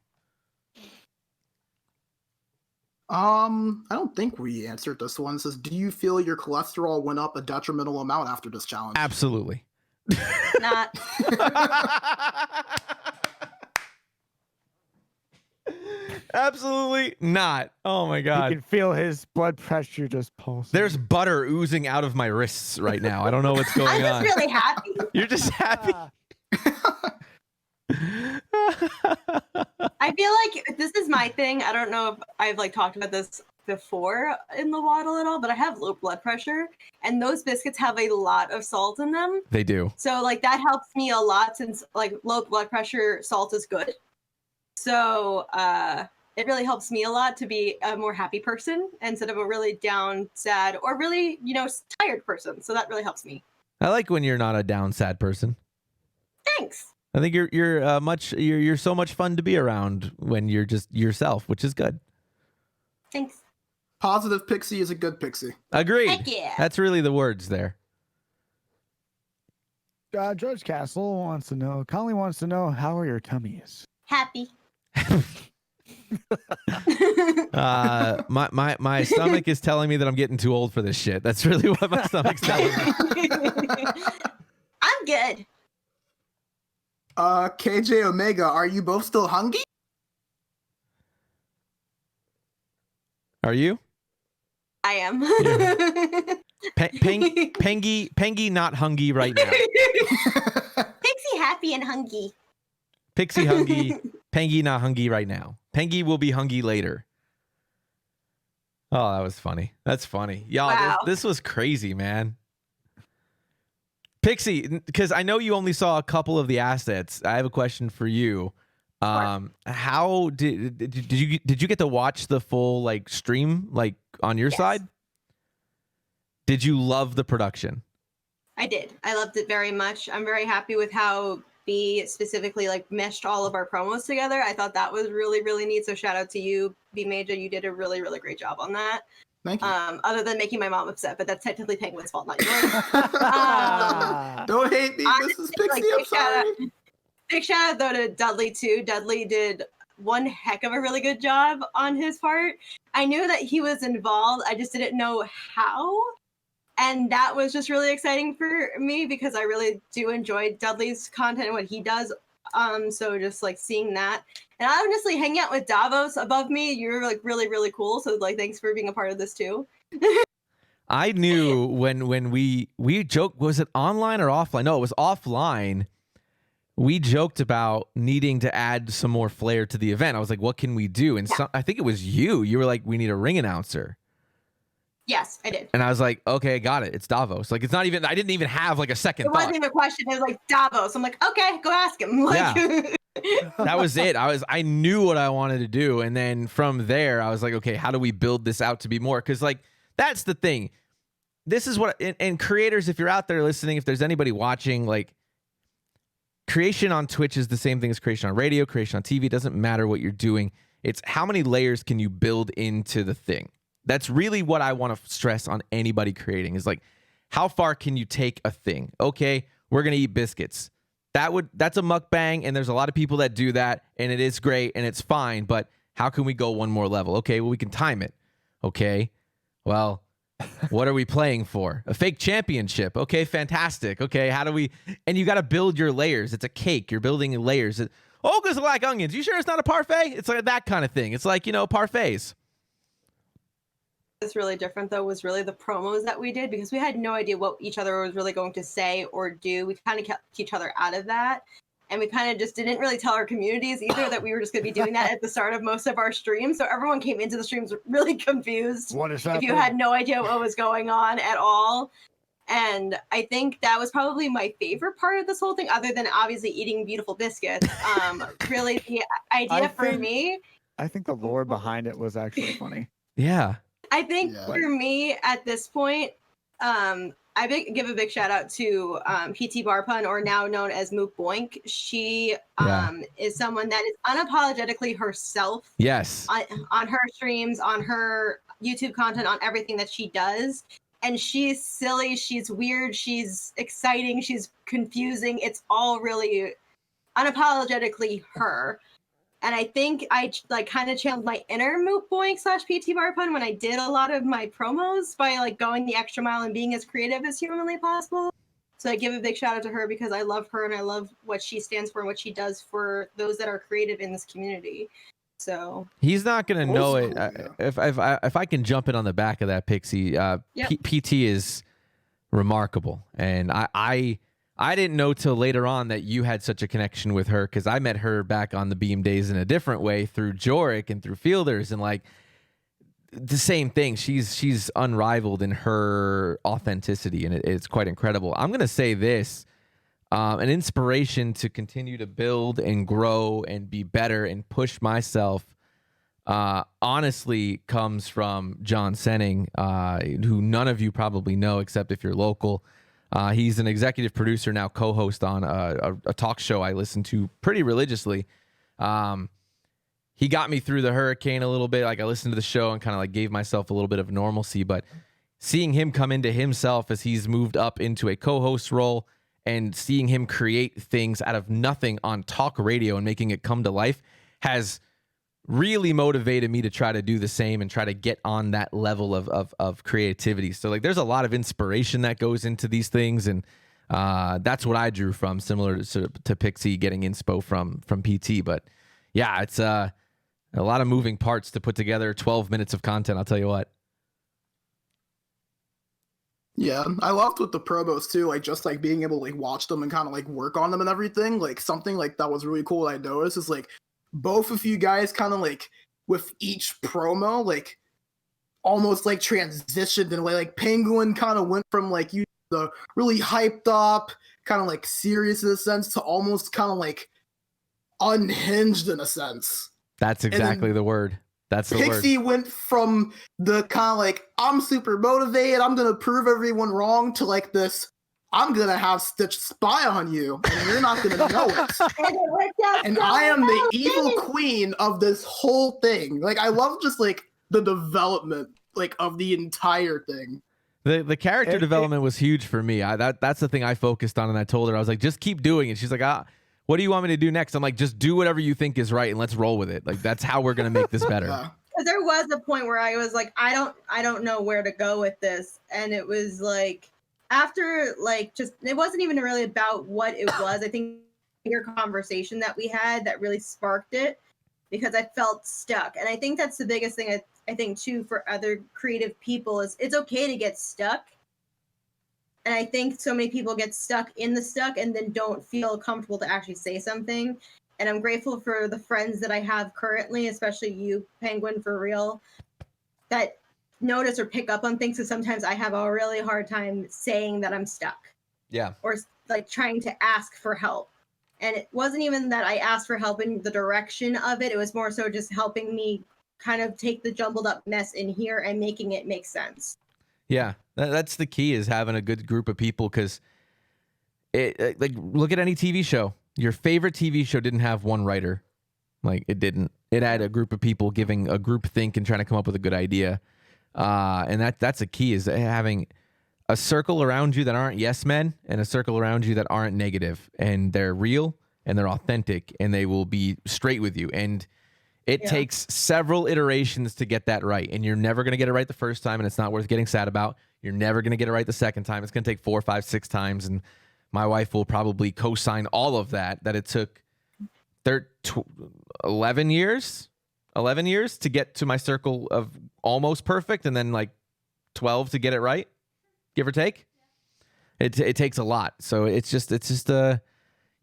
I don't think we answered this one. It says, do you feel your cholesterol went up a detrimental amount after this challenge? Absolutely. Not. Absolutely not. Oh my God. You can feel his blood pressure just pulsing. There's butter oozing out of my wrists right now. I don't know what's going I'm on. just really happy. You're just happy. I feel like this is my thing. I don't know if I've talked about this before in the waddle at all, but I have low blood pressure, and those biscuits have a lot of salt in them. They do. So that helps me a lot since low blood pressure salt is good. So it really helps me a lot to be a more happy person instead of a really down, sad, or really, tired person. So that really helps me. I like when you're not a down, sad person. Thanks. I think you're so much fun to be around when you're just yourself, which is good. Thanks. Positive Pixie is a good Pixie. Agreed. Heck yeah. That's really the words there. Judge Castle wants to know, Conley wants to know, how are your tummies? Happy. My stomach is telling me that I'm getting too old for this shit. That's really what my stomach's telling me. I'm good. KJ Omega, are you both still hungry? Are you? I am. Pengy not hungry right now. Pixie happy and hungry. Pixie hungry. Pengy not hungry right now. Pengy will be hungry later. Oh, that was funny. That's funny. Y'all, wow. This was crazy, man. Pixie, because I know you only saw a couple of the assets. I have a question for you. How did you get to watch the full stream on your side? Did you love the production? I did. I loved it very much. I'm very happy with how B specifically meshed all of our promos together. I thought that was really, really neat. So shout out to you, bMaJuH, you did a really, really great job on that. Thank you. Other than making my mom upset, but that's technically Penguin's fault, not yours. Don't hate me. This is Pixie. I'm sorry. Big shout out though to Dudley too. Dudley did one heck of a really good job on his part. I knew that he was involved. I just didn't know how. And that was just really exciting for me because I really do enjoy Dudley's content and what he does. So just like seeing that. And honestly, hanging out with Davos above me, you're like really, really cool. So like thanks for being a part of this too. I knew when we joked, was it online or offline? No, it was offline. We joked about needing to add some more flair to the event. I was like, what can we do? And I think it was you. You were like, we need a ring announcer. Yes, I did. And I was like, okay, got it. It's Davos. Like, it's not even, I didn't even have like a second thought. It wasn't even a question. It was like Davos. I'm like, okay, go ask him. Like, yeah. That was it. I knew what I wanted to do. And then from there, I was like, okay, how do we build this out to be more? Because like, that's the thing. This is what, and creators, if you're out there listening, if there's anybody watching, like, creation on Twitch is the same thing as creation on radio, creation on TV. It doesn't matter what you're doing. It's how many layers can you build into the thing? That's really what I want to stress on anybody creating is like, how far can you take a thing? Okay, we're going to eat biscuits. That's a mukbang, and there's a lot of people that do that, and it is great, and it's fine, but how can we go one more level? Okay, well, we can time it. Okay, well, what are we playing for? A fake championship. Okay, fantastic. Okay, how do we... And you got to build your layers. It's a cake. You're building layers. Olga's like onions. You sure it's not a parfait? It's like that kind of thing. It's like, parfaits. It's really different though was really the promos that we did because we had no idea what each other was really going to say or do. We kind of kept each other out of that, and we kind of just didn't really tell our communities either that we were just going to be doing that at the start of most of our streams. So everyone came into the streams really confused. What is happening? If you had no idea what was going on at all. And I think that was probably my favorite part of this whole thing, other than obviously eating beautiful biscuits. Really, the idea for me. I think the lore behind it was actually funny. Yeah. I think for me at this point, give a big shout out to PT Barpun, or now known as Mook Boink. She is someone that is unapologetically herself. Yes. On her streams, on her YouTube content, on everything that she does. And she's silly, she's weird, she's exciting, she's confusing. It's all really unapologetically her. And I think I like kind of channeled my inner Mook Boink / PT Barpun when I did a lot of my promos by like going the extra mile and being as creative as humanly possible. So I give a big shout out to her because I love her and I love what she stands for and what she does for those that are creative in this community. So he's not gonna know it. If I can jump in on the back of that, Pixie, PT is remarkable, and I didn't know till later on that you had such a connection with her because I met her back on the Beam days in a different way through Jorik and through Fielders, and like the same thing. She's unrivaled in her authenticity, and it's quite incredible. I'm gonna say this. An inspiration to continue to build and grow and be better and push myself honestly comes from John Senning, who none of you probably know except if you're local. He's an executive producer now, co-host on a talk show I listen to pretty religiously. He got me through the hurricane a little bit. Like I listened to the show and kind of like gave myself a little bit of normalcy, but seeing him come into himself as he's moved up into a co-host role and seeing him create things out of nothing on talk radio and making it come to life has really motivated me to try to do the same and try to get on that level of creativity. So like there's a lot of inspiration that goes into these things, and that's what I drew from, similar to Pixie getting inspo from PT. But yeah, it's a lot of moving parts to put together 12 minutes of content, I'll tell you what. Yeah, I loved with the promos too, like just like being able to like watch them and kind of like work on them and everything. Like something like that was really cool that I noticed is like both of you guys kind of like with each promo like almost like transitioned in a way. Like Penguin kind of went from like you the really hyped up, kind of like serious in a sense to almost kind of like unhinged in a sense. That's exactly the word. That's the word. Pixie went from the kind of like, I'm super motivated, I'm going to prove everyone wrong, to like this, I'm gonna have Stitch spy on you, and you're not gonna know it. And it worked out And so I am the well. evil queen of this whole thing. Like, I love just like the development like of the entire thing. The character development was huge for me. That's the thing I focused on, and I told her, I was like, just keep doing it. She's like, what do you want me to do next? I'm like, just do whatever you think is right, and let's roll with it. Like, that's how we're gonna make this better. Yeah. There was a point where I was like, I don't know where to go with this, and it was like after like just it wasn't even really about what it was. I think your conversation that we had that really sparked it because I felt stuck, and I think that's the biggest thing. I think too for other creative people is it's okay to get stuck. And I think so many people get stuck in the stuck and then don't feel comfortable to actually say something. And I'm grateful for the friends that I have currently, especially you, Penguin, for real, that notice or pick up on things. So sometimes I have a really hard time saying that I'm stuck. Yeah. Or like trying to ask for help. And it wasn't even that I asked for help in the direction of it. It was more so just helping me kind of take the jumbled up mess in here and making it make sense. Yeah, that's the key, is having a good group of people, because like look at any TV show. Your favorite TV show didn't have one writer. Like, it didn't. It had a group of people giving a group think and trying to come up with a good idea. And that's a key, is having a circle around you that aren't yes men and a circle around you that aren't negative, and they're real and they're authentic and they will be straight with you. And it takes several iterations to get that right. And you're never going to get it right the first time, and it's not worth getting sad about. You're never going to get it right the second time. It's going to take 4, 5, 6 times. And my wife will probably co-sign all of that it took 11 years to get to my circle of almost perfect, and then like 12 to get it right, give or take. It takes a lot. So it's just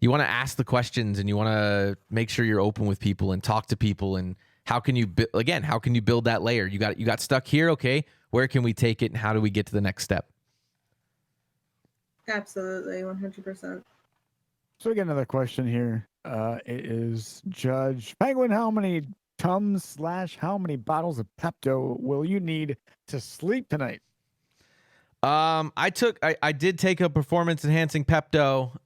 you want to ask the questions, and you want to make sure you're open with people and talk to people. And how can you build that layer? You got stuck here. Okay, where can we take it, and how do we get to the next step? Absolutely, 100%. So we get another question here. It is Judge Penguin. How many Tums / how many bottles of Pepto will you need to sleep tonight? I did take a performance enhancing Pepto.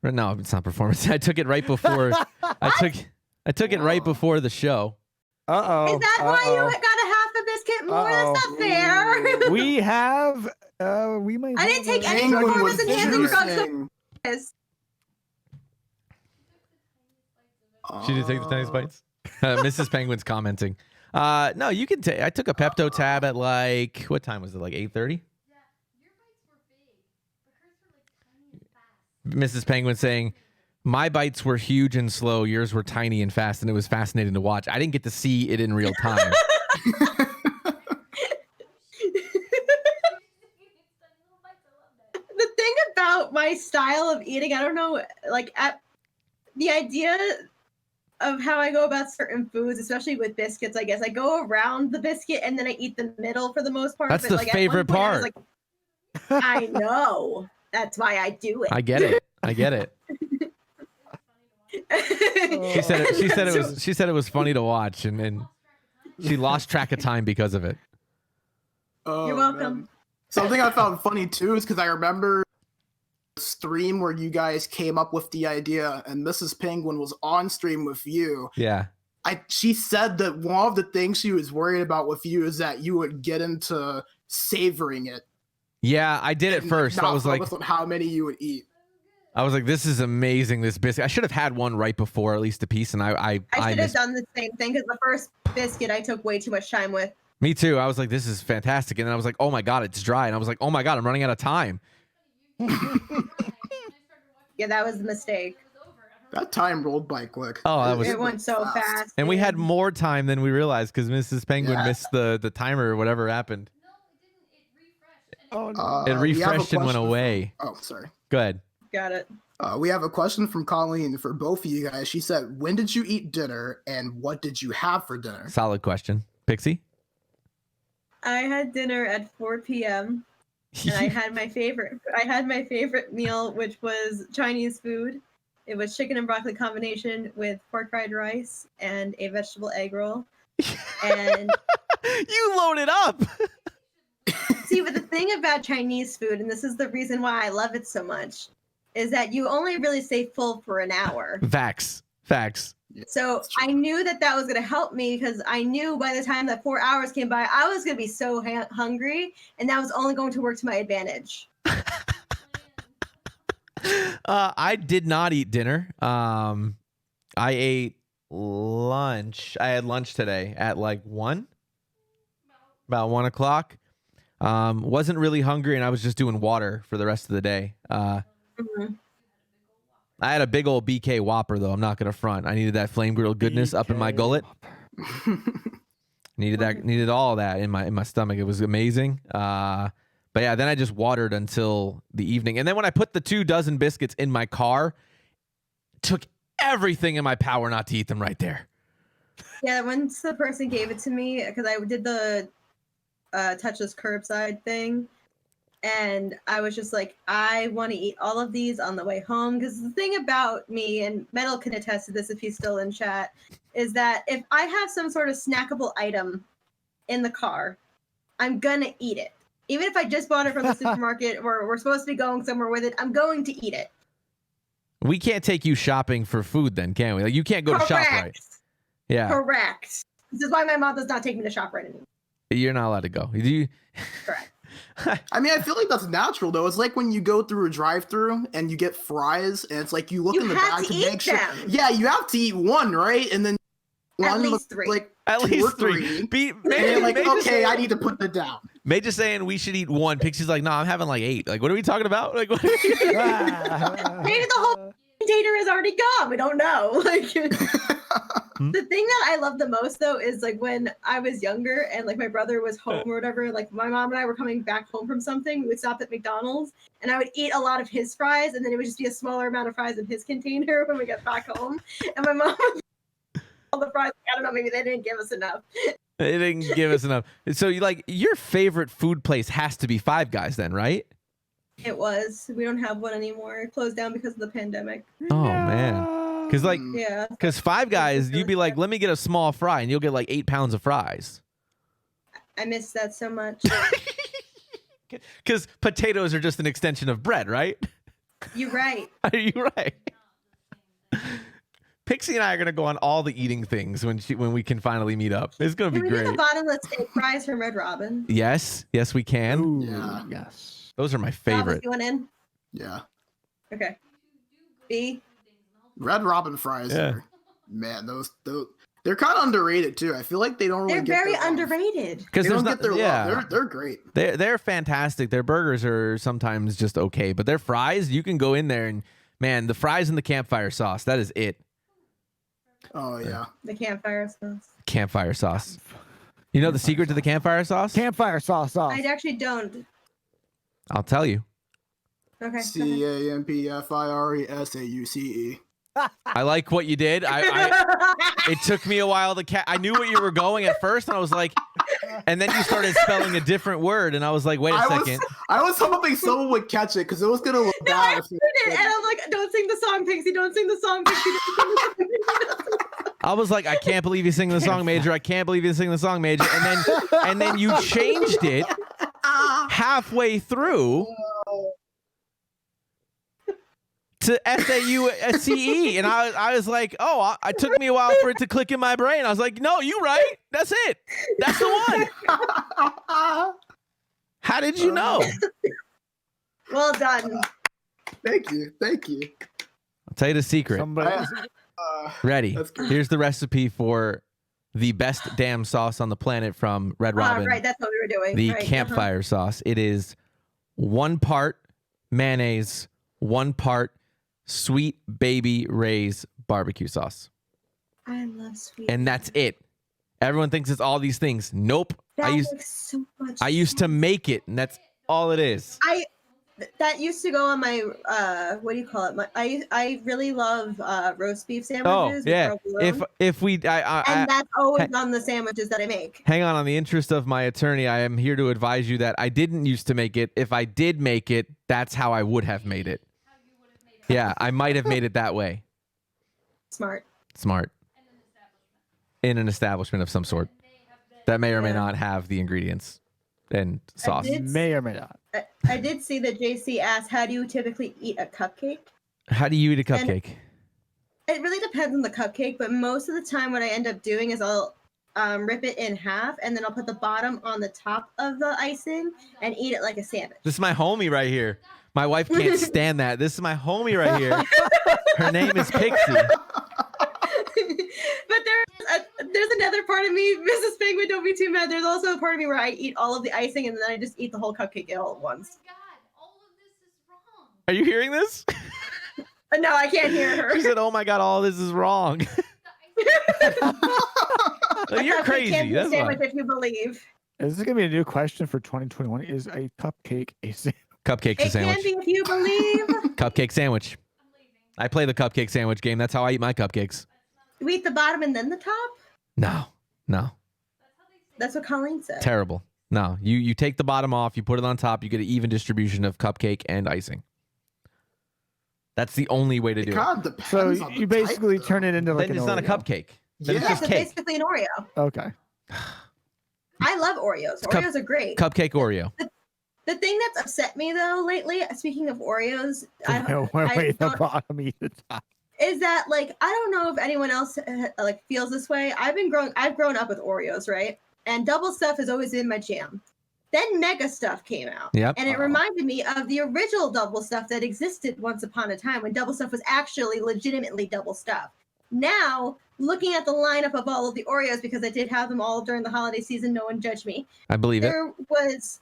No, it's not performance. I took it right before. I took it right before the show. Uh-oh. Is that why you got a half a biscuit more? That's not fair. We have we might I didn't have take any Penguin performance was enhancing drugs. juicing. She did take the tiniest bites. Mrs. Penguin's commenting. No, you can take. I took a Pepto tab at like, what time was it? Like 8:30. Yeah, your bites were big, but hers were like tiny and fast. Mrs. Penguin saying, my bites were huge and slow. Yours were tiny and fast, and it was fascinating to watch. I didn't get to see it in real time. The thing about my style of eating, I don't know, like the idea of how I go about certain foods, especially with biscuits, I guess I go around the biscuit and then I eat the middle for the most part. That's but the like, favorite at one point, part. I know. That's why I do it. I get it. She said it was funny to watch, and she lost track of time because of it. Oh, You're welcome. man. Something I found funny too is because I remember the stream where you guys came up with the idea, and Mrs. Penguin was on stream with you. Yeah. She said that one of the things she was worried about with you is that you would get into savoring it. Yeah, I did it and first. not I was like, focus on how many you would eat. this is amazing, this biscuit. I should have had one right before, at least a piece, and I should have missed. done the same thing because the first biscuit I took way too much time with. Me too. I was like, this is fantastic. And then I was like, oh my God, it's dry. And I was like, oh my God, I'm running out of time. Yeah, that was the mistake. That time rolled by quick. Oh, that was- It went so fast. And we dude. had more time than we realized because Mrs. Penguin missed the timer or whatever happened. No, it didn't. It refreshed. Oh, no. It We have a refreshed and went question away. Oh, sorry. Go ahead. Got it. We have a question from Colleen for both of you guys. She said, when did you eat dinner and what did you have for dinner? Solid question. Pixie? I had dinner at 4 p.m. and I had my favorite meal, which was Chinese food. It was chicken and broccoli combination with pork fried rice and a vegetable egg roll. And You loaded up. see, See, but the thing about Chinese food, and this is the reason why I love it so much, is that you only really stay full for an hour. Facts. So I knew that was going to help me because I knew by the time that 4 hours came by, I was going to be so hungry, and that was only going to work to my advantage. I did not eat dinner. I ate lunch. I had lunch today at like 1, about 1 o'clock. Wasn't really hungry, and I was just doing water for the rest of the day. I had a big old BK Whopper though. I'm not gonna front. I needed that flame grilled goodness up in my gullet. Needed all of that in my stomach. It was amazing. But yeah, then I just watered until the evening, and then when I put the 2 dozen biscuits in my car, took everything in my power not to eat them right there. Yeah, once the person gave it to me, because I did the touchless curbside thing, and I was just like, I want to eat all of these on the way home. Because the thing about me, and Metal can attest to this if he's still in chat, is that if I have some sort of snackable item in the car, I'm gonna eat it. Even if I just bought it from the supermarket or we're supposed to be going somewhere with it, I'm going to eat it. We can't take you shopping for food then, can we? Like, you can't go to ShopRite. Yeah. Correct. This is why my mom does not take me to ShopRite anymore. You're not allowed to go. Do you? Correct. I mean, I feel like that's natural though. It's like when you go through a drive-through and you get fries, and it's like you look in the bag to make sure. Yeah, you have to eat one, right? And then at least 3. Like at least 3. And you're like, okay, I need to put that down. May just saying we should eat 1. Pixie's like, no, I'm having like 8. Like, what are we talking about? Like, what are we... Maybe the whole container is already gone. We don't know. Like, the thing that I love the most though is like when I was younger and like my brother was home or whatever. Like my mom and I were coming back home from something. We would stop at McDonald's and I would eat a lot of his fries, and then it would just be a smaller amount of fries in his container when we got back home. And my mom would all the fries. I don't know. Maybe they didn't give us enough. They didn't give us enough. So you like your favorite food place has to be Five Guys then, right? It was. We don't have one anymore. It closed down because of the pandemic. Oh man. Cause like, yeah. Cause Five Guys, you'd be like, let me get a small fry, and you'll get like 8 pounds of fries. I miss that so much. Cause potatoes are just an extension of bread, right? You're right. Are you right? Pixie and I are gonna go on all the eating things when we can finally meet up. It's gonna be Can we great. do the bottomless steak fries from Red Robin? Yes, we can. Ooh, Yeah. Yes. Those are my Thomas, favorite. you want in? Yeah. Okay. B. Red Robin fries Yeah. are, man, those they're kind of underrated too. I feel like they don't really They're get very their love. underrated. Because They there's don't not, get their yeah, love. They're great. they're fantastic. Their burgers are sometimes just okay, but their fries, you can go in there and man, the fries and the campfire sauce, that is it. Oh yeah. The campfire sauce. Campfire sauce. You know the secret to the campfire sauce? Campfire sauce. I actually don't. I'll tell you. Okay. go ahead. CAMPFIRESAUCE. I like what you did. It took me a while to I knew what you were going at first, and I was like, and then you started spelling a different word, and I was like, wait a second. I was hoping someone would catch it because it was gonna look No, I bad. heard it, and I'm like, don't sing the song, Pixie. Don't sing the song, Pixie. I was like, I can't believe you sing the song, Major. I can't believe you sing the song, Major. And then you changed it halfway through to SAUCE, and I was like, oh, it took me a while for it to click in my brain. I was like, no, you right. That's it. That's the one. How did you know? Well done. Thank you. I'll tell you the secret. Ready? That's good. Here's the recipe for the best damn sauce on the planet from Red Robin. Right, that's what we were doing. The right, campfire sauce. It is 1 part mayonnaise, 1 part Sweet Baby Ray's barbecue sauce. I love sweet. And that's it. Everyone thinks it's all these things. Nope. That makes so much I used to sense. make it, and that's all it is. That used to go on my what do you call it? I really love roast beef sandwiches. with yeah. provolone, If we and that's always on the sandwiches that I make. hang on the interest of my attorney, I am here to advise you that I didn't used to make it. If I did make it, that's how I would have made it. Yeah, I might have made it that way. Smart. In an establishment of some sort that may or may Yeah. not have the ingredients. and sauce. did- May or may not. I did see that JC asked, "How do you typically eat a cupcake?" How do you eat a cupcake? It really depends on the cupcake, but most of the time, what I end up doing is I'll rip it in half, and then I'll put the bottom on the top of the icing and eat it like a sandwich. This is my homie right here. My wife can't stand that. This is my homie right here. Her name is Pixie. But there's another part of me, Mrs. Penguin, don't be too mad. There's also a part of me where I eat all of the icing and then I just eat the whole cupcake all at once. Oh my god, all of this is wrong. Are you hearing this? No, I can't hear her. She said, "Oh my god, all this is wrong." A You're cupcake crazy. can't be a That's sandwich fine. if you believe. Is this gonna be a new question for 2021? Is a cupcake a sandwich? Cupcake's a It can sandwich. be if you believe. Cupcake sandwich. I'm leaving. I play the cupcake sandwich game. That's how I eat my cupcakes. You eat the bottom and then the top? No. That's how they say That's what Colleen said. Terrible. No. You take the bottom off, you put it on top, you get an even distribution of cupcake and icing. That's the only way to It do it. kind of depends. So on the you basically type, turn it into like Then an it's not a Oreo. cupcake. Then it's Yeah. just Yes, it's cake. basically an Oreo. Okay. I love Oreos. Oreos are great. Cupcake Oreo. The thing that's upset me though lately, speaking of Oreos, Wait, the don't- bottom, eat the top. is that like I don't know if anyone else like feels this way. I've grown up with Oreos, right? And double stuff has always been my jam. Then Mega Stuff came out. Yep. And it reminded me of the original double stuff that existed once upon a time when double stuff was actually legitimately double stuff. Now, looking at the lineup of all of the Oreos, because I did have them all during the holiday season, no one judged me. I believe it. There was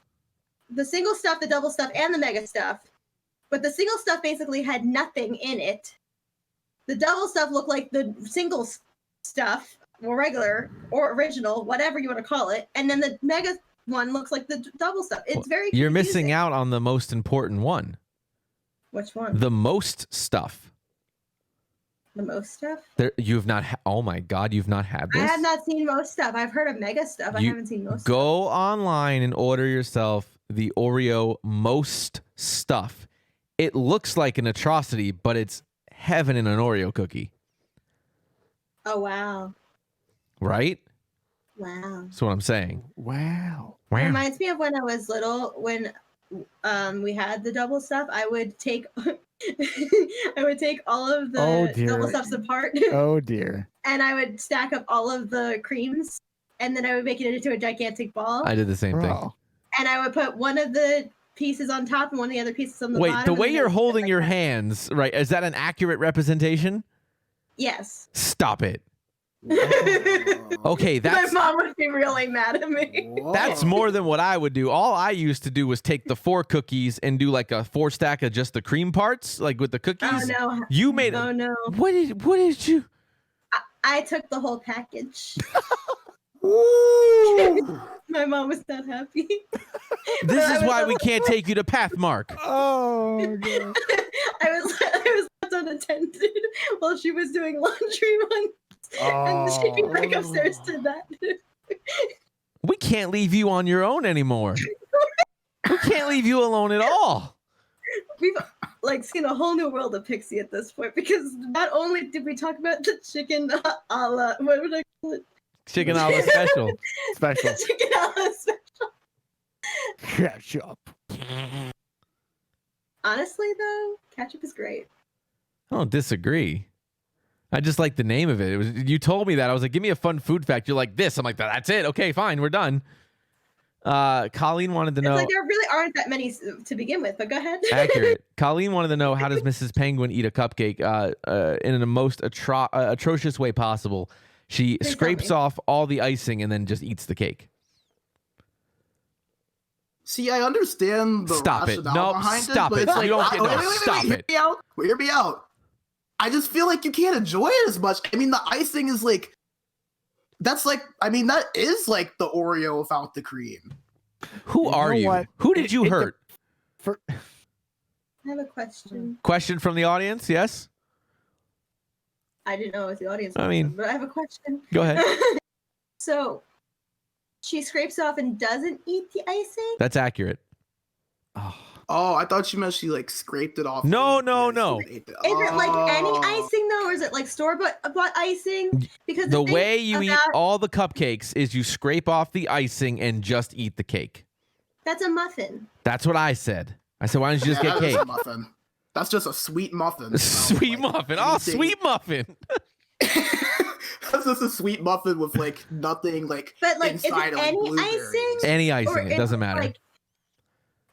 the single stuff, the double stuff, and the mega stuff. But the single stuff basically had nothing in it. The double stuff looked like the single stuff, or regular, or original, whatever you want to call it. And then the mega one looks like the double stuff. It's very You're confusing. missing out on the most important one. Which one? The most stuff. The most stuff? There, you've not. Oh my God, you've not had this. I have not seen most stuff. I've heard of mega stuff. I You haven't seen most stuff. Go online and order yourself the Oreo most stuff. It looks like an atrocity, but it's heaven in an Oreo cookie, Oh, wow. right? Wow. That's what I'm saying. Wow. It reminds me of when I was little, when we had the double stuff. I would take I would take all of the Oh, dear. double stuffs apart Oh dear. and I would stack up all of the creams and then I would make it into a gigantic ball. I did the same thing. Bro. And I would put one of the pieces on top and one of the other pieces on the Wait, bottom. the and way then you're I- holding your hands, right? Is that an accurate representation? Yes. Stop it. Whoa. Okay, My that's mom would be really mad at me. that's more than what I would do. All I used to do was take the 4 cookies and do like a 4 stack of just the cream parts, like with the cookies. Oh no. You made Oh no. What did you? I took the whole package. Ooh. My mom was not happy. This I is was why a we can't take you to Pathmark. Oh god. I was left unattended while she was doing laundry once. And she came back upstairs to that. We can't leave you on your own anymore. We can't leave you alone at all. We've like seen a whole new world of Pixie at this point because not only did we talk about the chicken a la, what would I call it? Chicken a la special. Special. Chicken a la special. Ketchup. Honestly though, ketchup is great. I don't disagree. I just like the name of it. It was, you told me that. I was like, give me a fun food fact. You're like, this. I'm like, that's it. Okay, fine. We're done. Colleen wanted to It's know. like there really aren't that many to begin with, but go ahead. Accurate. Colleen wanted to know, how does Mrs. Penguin eat a cupcake in the most atrocious way possible? She Please tell scrapes me. off all the icing and then just eats the cake. See, I understand the Stop it. rationale Nope, behind stop it, but it. it's You like, don't get- no, stop hear it. me out. Wait, hear me out. I just feel like you can't enjoy it as much. I mean, the icing is like, that's like, I mean, that is like the Oreo without the cream. Who You are know you? what? Who did you It- hurt? For I have a question. Question from the audience? Yes? I didn't know it was the audience, I mean- but I have a question. Go ahead. So, she scrapes off and doesn't eat the icing? That's accurate. Oh. Oh, I thought you meant she like scraped it off. No, and no, then no. scraped it. Is it like any Oh. icing though, or is it like store-bought icing? Because The thing way you eat about- all the cupcakes is you scrape off the icing and just eat the cake. That's a muffin. That's what I said. I said, why don't you just get that is cake? a muffin. That's just a sweet muffin. Sweet muffin. Oh, anything. sweet muffin. That's just a sweet muffin with like nothing like But like, is inside it of like any blueberries. icing? Any Or icing, it is doesn't it, matter. like-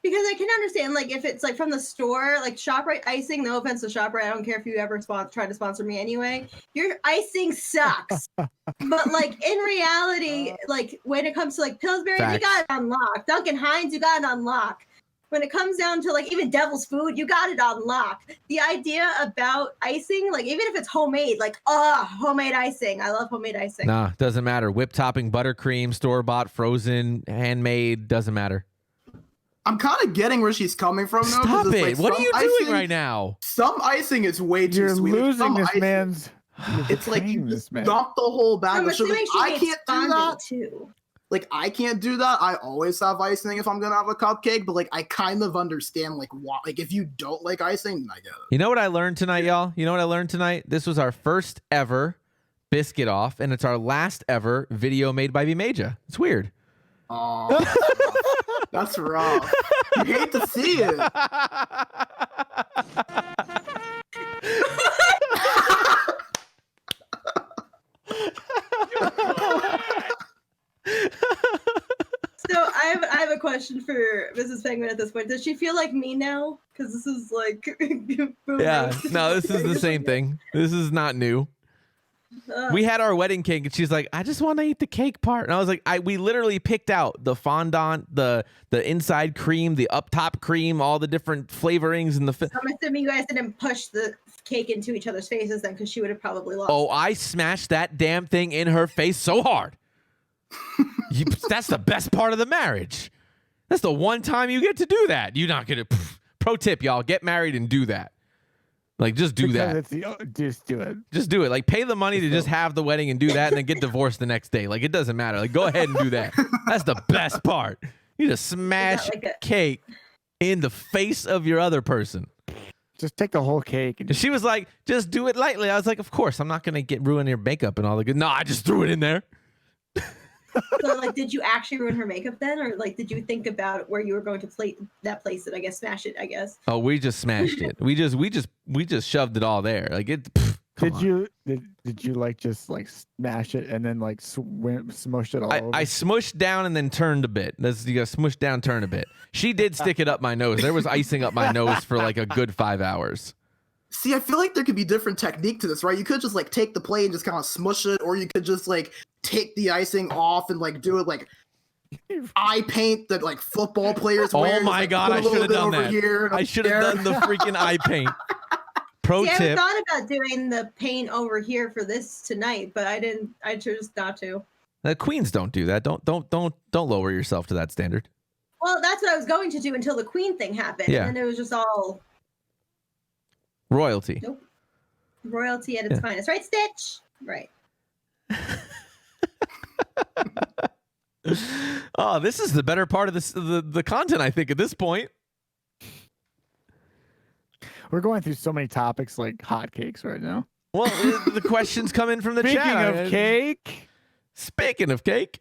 because I can understand, like, if it's like from the store, like ShopRite icing. No offense to ShopRite, I don't care if you ever try to sponsor me anyway. Your icing sucks. But like in reality, like when it comes to like Pillsbury, you Facts. got it on lock. Duncan Hines, you got it on lock. When it comes down to like even Devil's Food, you got it on lock. The idea about icing, like even if it's homemade, like homemade icing. I love homemade icing. Nah, doesn't matter. Whip topping, buttercream, store-bought, frozen, handmade, doesn't matter. I'm kind of getting where she's coming from though. 'cause Stop it's, it. like, What are some you doing icing- right now? Some icing is way too You're sweet. Like, losing some this icing- man's. You're It's like you betraying this man. dump the whole bag I'm of sugar. assuming she I makes can't do fondant that. too. Like I can't do that. I always have icing if I'm gonna have a cupcake, but like I kind of understand like why. Like if you don't like icing, then I get it. You know what I learned tonight, y'all? You know what I learned tonight? This was our first ever Biscuit-Off, and it's our last ever video made by bMaJuH. It's weird. Oh, that's rough. You hate to see it. So I have a question for Mrs. Penguin at this point. Does she feel like me now? Because this is like Yeah, no, this is the same thing. This is not new. We had our wedding cake, and she's like, "I just want to eat the cake part." And I was like, we literally picked out the fondant, the inside cream, the up top cream, all the different flavorings, and I'm assuming you guys didn't push the cake into each other's faces then, because she would have probably lost. Oh, I smashed that damn thing in her face so hard. That's the best part of the marriage. That's the one time you get to do that. You're not gonna. Pro tip, y'all: get married and do that. Like, just do that. Just do it. Just do it. Like, pay the money to just have the wedding and do that, and then get divorced the next day. Like, it doesn't matter. Like, go ahead and do that. That's the best part. You just smash cake in the face of your other person. Just take the whole cake. And she was like, just do it lightly. I was like, of course, I'm not gonna ruin your makeup and all the good. No, I just threw it in there. So, like, did you actually ruin her makeup then, or like, did you think about where you were going to place it? I guess smash it. I guess. Oh, we just smashed it. We just shoved it all there. Like it. Did you like just like smash it and then like smush it all over? I smushed down and then turned a bit. You gotta smush down, turn a bit. She did stick it up my nose. There was icing up my nose for like a good 5 hours. See, I feel like there could be different technique to this, right? You could just like take the plate and just kind of smush it, or you could just like take the icing off and like do it like eye paint that like football players wear. Oh my like, God, put a I little should have bit done over that. here and I up should have there. done the freaking eye paint. Pro See, I tip. thought about doing the paint over here for this tonight, but I didn't. I chose not to. The queens don't do that. Don't lower yourself to that standard. Well, that's what I was going to do until the queen thing happened, Yeah. and then it was just all Royalty. nope. Royalty at its finest, right, Stitch? Right. Oh, this is the better part of the content, I think, at this point. We're going through so many topics like hotcakes right now. Well, the questions come in from the Speaking chat. of cake, Speaking of cake.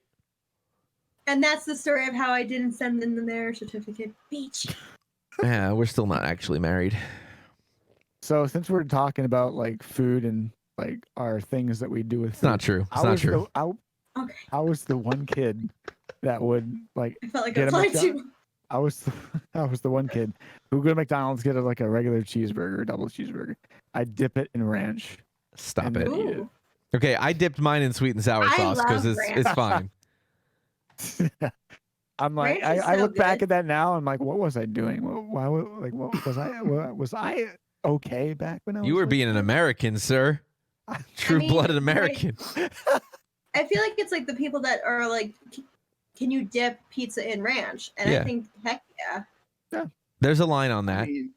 And that's the story of how I didn't send in the marriage certificate. Beach. Yeah, we're still not actually married. so since we're talking about like food and like our things that we do with It's not true. It's I not was true. Okay. I was the one kid that would like I felt like Get I a applied McDonald's. to. I was the one kid who would go to McDonald's, get like a regular cheeseburger, double cheeseburger. I dip it in ranch. Stop and it. then eat it. Ooh. Okay, I dipped mine in sweet and sour I sauce because love it's fine. I'm like, Ranch is I so look back good. at that now. I'm like, what was I doing? Why? Like, what was I? Was I okay back when I was? You were like being an that? American, sir. True-blooded right. American. I feel like it's like the people that are like, can you dip pizza in ranch? And Yeah. I think, heck yeah. There's a line on I that. mean,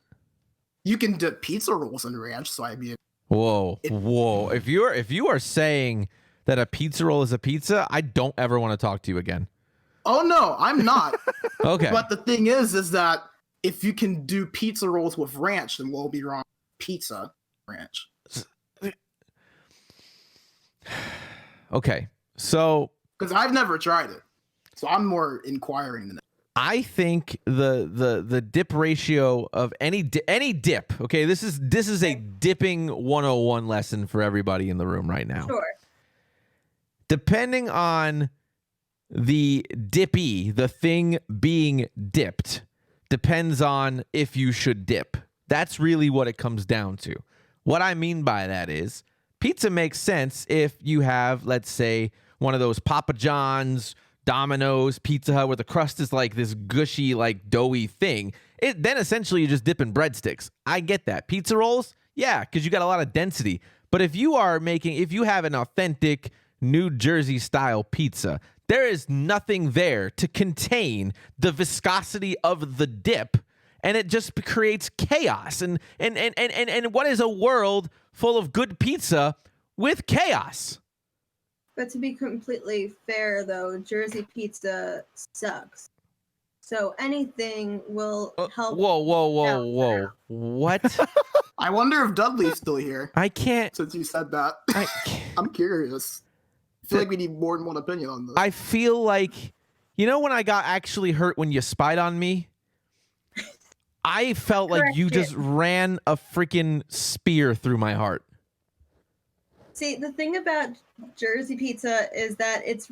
you can dip pizza rolls in ranch, so I mean, Whoa, whoa. If you are saying that a pizza roll is a pizza, I don't ever want to talk to you again. oh no, I'm not. Okay. But the thing is that if you can do pizza rolls with ranch, then we'll be wrong. Pizza ranch. Okay. So Because I've never tried it. So I'm more inquiring than that. I think the dip ratio of any dip. Okay, this is a dipping 101 lesson for everybody in the room right now. Sure. Depending on the dippy, the thing being dipped, depends on if you should dip. That's really what it comes down to. What I mean by that is pizza makes sense if you have, let's say, one of those Papa John's, Domino's, Pizza Hut, where the crust is like this gushy, like doughy thing. Then essentially you just dip in breadsticks. I get that. Pizza rolls, yeah, because you got a lot of density. But if you have an authentic New Jersey style pizza, there is nothing there to contain the viscosity of the dip, and it just creates chaos. And what is a world full of good pizza with chaos? But to be completely fair, though, Jersey pizza sucks. So anything will help. Whoa. What? I wonder if Dudley's still here. I can't. Since you said that. I'm curious. I feel like we need more than one opinion on this. I feel like, when I got actually hurt when you spied on me? I felt like you just ran a freaking spear through my heart. See, the thing about Jersey pizza is that it's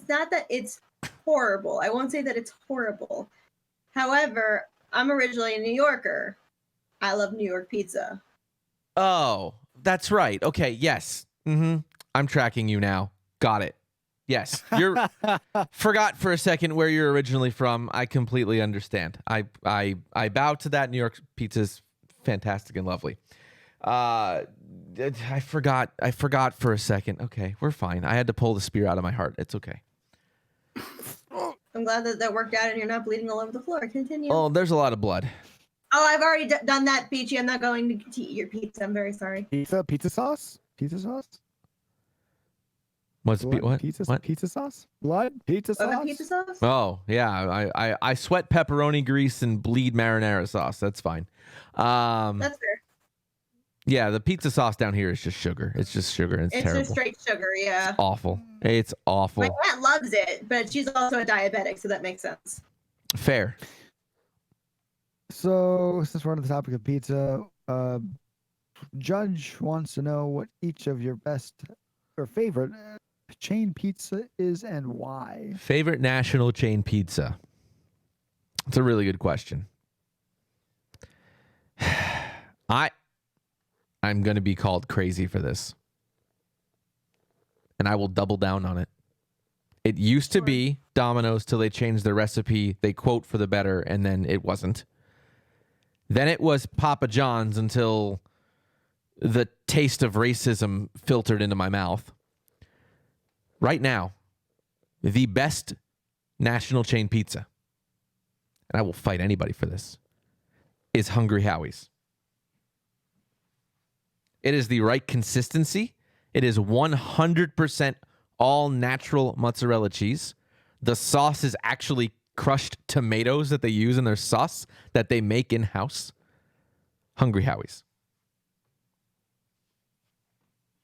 not that it's horrible. I won't say that it's horrible. However, I'm originally a New Yorker. I love New York pizza. Oh, that's right. Okay, yes. I'm tracking you now. Got it. Yes. Forgot for a second where you're originally from. I completely understand. I bow to that. New York pizza's fantastic and lovely. I forgot for a second. Okay, we're fine. I had to pull the spear out of my heart. It's okay. I'm glad that worked out and you're not bleeding all over the floor. Continue. Oh, there's a lot of blood. Oh, I've already done that, Peachy. I'm not going to eat your pizza. I'm very sorry. Pizza sauce? Pizza sauce? What? Pizza sauce? Blood? Pizza sauce? Pizza sauce? Oh, yeah. I sweat pepperoni grease and bleed marinara sauce. That's fine. That's fair. Yeah, the pizza sauce down here is just sugar. It's just sugar. It's terrible. Just straight sugar, yeah. It's awful. It's awful. My cat loves it, but she's also a diabetic, so that makes sense. Fair. So, since we're on the topic of pizza, Judge wants to know what each of your best or favorite chain pizza is and why. Favorite national chain pizza? It's a really good question. I'm going to be called crazy for this. And I will double down on it. It used to be Domino's till they changed their recipe. They quote for the better, and then it wasn't. Then it was Papa John's until the taste of racism filtered into my mouth. Right now, the best national chain pizza, and I will fight anybody for this, is Hungry Howie's. It is the right consistency. It is 100% all natural mozzarella cheese. The sauce is actually crushed tomatoes that they use in their sauce that they make in-house. Hungry Howie's.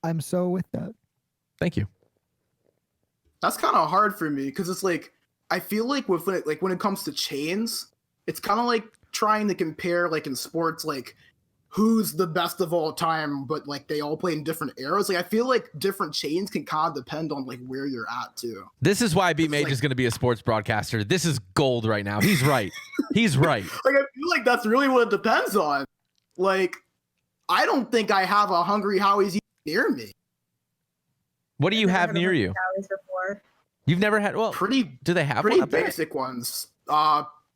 I'm so with that. Thank you. That's kind of hard for me because it's like I feel like when it comes to chains, it's kind of like trying to compare like in sports like who's the best of all time, but like they all play in different eras. Like I feel like different chains can kind of depend on like where you're at too. This is why bMaJuH is going to be a sports broadcaster. This is gold right now. He's right. He's right. Like I feel like that's really what it depends on. Like I don't think I have a Hungry Howie's near me. What do you have near you? You've never had do they have pretty one up there? Basic ones.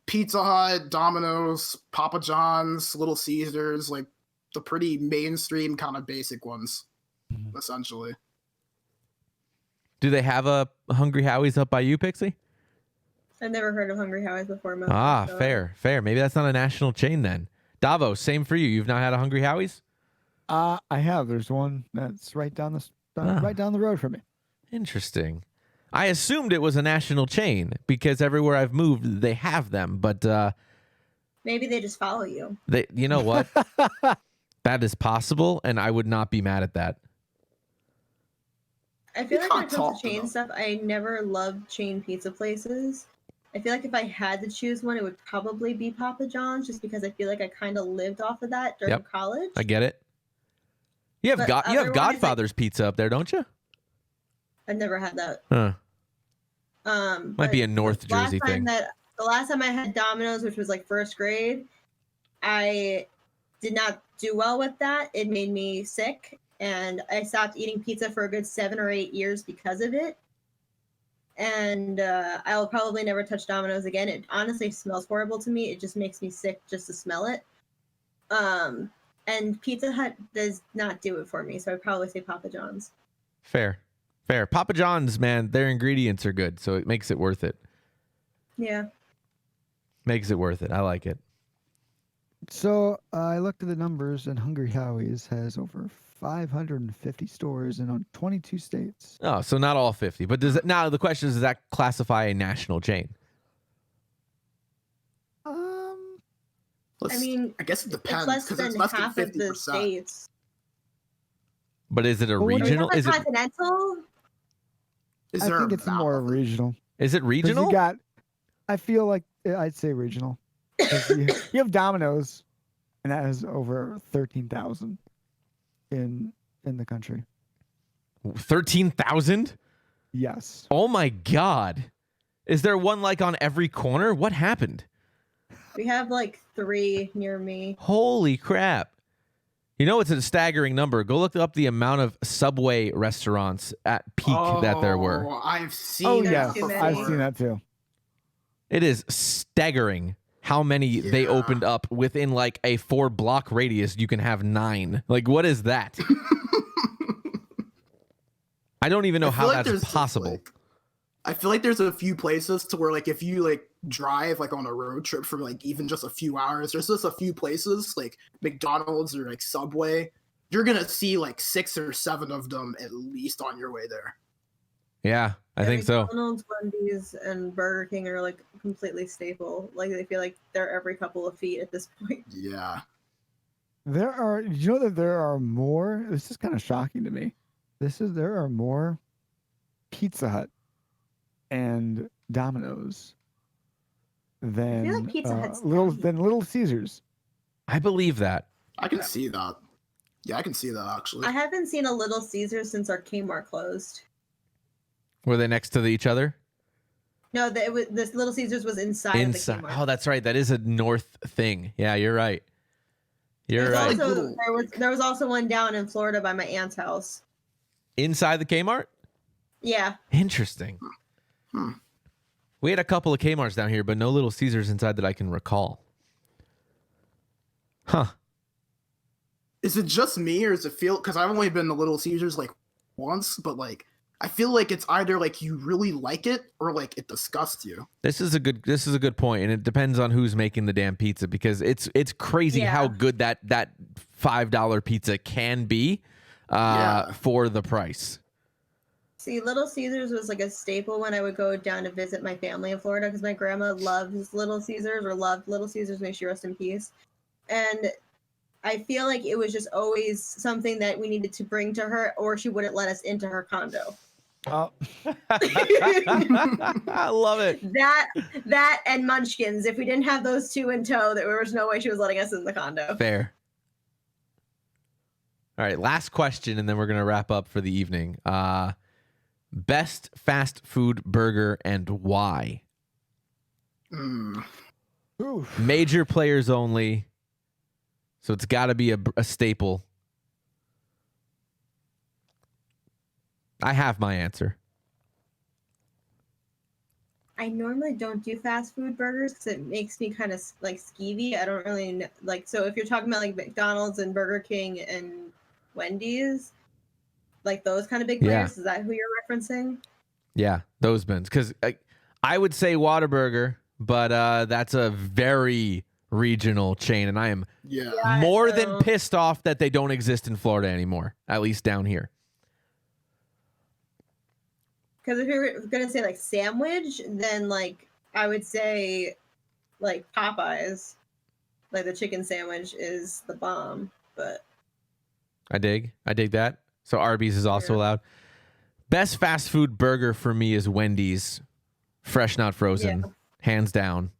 Pizza Hut, Domino's, Papa John's, Little Caesars, like the pretty mainstream kind of basic ones, essentially. Do they have a Hungry Howie's up by you, Pixie? I've never heard of Hungry Howie's before. Fair. Maybe that's not a national chain then. Davo, same for you. You've not had a Hungry Howie's? I have. There's one that's right down the road from me. Interesting. I assumed it was a national chain because everywhere I've moved, they have them. But maybe they just follow you. You know what? That is possible, and I would not be mad at that. I feel like when it comes to chain stuff, I never loved chain pizza places I feel like if I had to choose one, it would probably be Papa John's, just because I feel like I kind of lived off of that during college. I get it. You have But you have otherwise, Godfather's pizza up there, don't you? I've never had that. Huh. Might But be a North Jersey thing. The last time I had Domino's, which was like first grade, I did not do well with that. It made me sick, and I stopped eating pizza for a good 7 or 8 years because of it. And I will probably never touch Domino's again. It honestly smells horrible to me. It just makes me sick just to smell it. And Pizza Hut does not do it for me, so I'd probably say Papa John's. Fair. Papa John's, man, their ingredients are good, so it makes it worth it. Yeah. Makes it worth it. I like it. So I looked at the numbers, and Hungry Howie's has over 550 stores in 22 states. Oh, so not all 50. But now the question is, does that classify a national chain? I mean, I guess it depends. It's less 'cause than it's less half than of the 50%. states. But is it a Well, regional? Is it continental? Is I there think a it's more map? regional. is it 'Cause regional? You got, I feel like I'd say regional. 'Cause you have Domino's, and that has over 13,000 in the country. 13,000? Yes. Oh my God. Is there one like on every corner? What happened? We have like 3 near me. Holy crap. You know, it's a staggering number. Go look up the amount of Subway restaurants at peak that there were. Oh, I've seen Oh There's yeah, too many. I've seen that too. It is staggering how many they Yeah. opened up within like a 4-block radius. You can have 9. Like, what is that? I don't even know I feel how like that's there's just, possible. like- I feel like there's a few places to where, like, if you like drive like on a road trip for like even just a few hours, there's just a few places like McDonald's or like Subway. You're gonna see like 6 or 7 of them at least on your way there. Yeah, I think so. McDonald's, Wendy's, and Burger King are like completely staple. Like they feel like they're every couple of feet at this point. Yeah. Did you know that there are more? This is kind of shocking to me. There are more Pizza Hut and Domino's than like Pizza Hut's Little Caesars. I believe that. I can see that. Yeah, I can see that actually. I haven't seen a Little Caesars since our Kmart closed. Were they next to each other? No, this Little Caesars was inside of the Kmart. Oh, that's right. That is a north thing. Yeah, you're right. You're right. There was also one down in Florida by my aunt's house. Inside the Kmart? Yeah. Interesting. We had a couple of Kmarts down here, but no Little Caesars inside that I can recall. Huh. Is it just me, or does it feel? Because I've only been to Little Caesars like once, but like I feel like it's either like you really like it or like it disgusts you. This is a good point, and it depends on who's making the damn pizza, because it's crazy how good that $5 pizza can be for the price. See, Little Caesars was like a staple when I would go down to visit my family in Florida, because my grandma loves Little Caesars, or loved Little Caesars, may she rest in peace. And I feel like it was just always something that we needed to bring to her, or she wouldn't let us into her condo. Oh, I love it. That and Munchkins. If we didn't have those two in tow, there was no way she was letting us in the condo. Fair. All right, last question, and then we're going to wrap up for the evening. Best fast food burger and why? oof. Major players only. So it's got to be a staple. I have my answer. I normally don't do fast food burgers because it makes me kind of like skeevy. I don't really know, like, so if you're talking about like McDonald's and Burger King and Wendy's, like those kind of big players, is that who you're referencing? Yeah, those bins. Because I would say Whataburger, but that's a very regional chain, and I am more than pissed off that they don't exist in Florida anymore, at least down here. Because if you're gonna say like sandwich, then like I would say like Popeyes, like the chicken sandwich is the bomb. But I dig that. So Arby's is also allowed. Best fast food burger for me is Wendy's, fresh not frozen. hands down.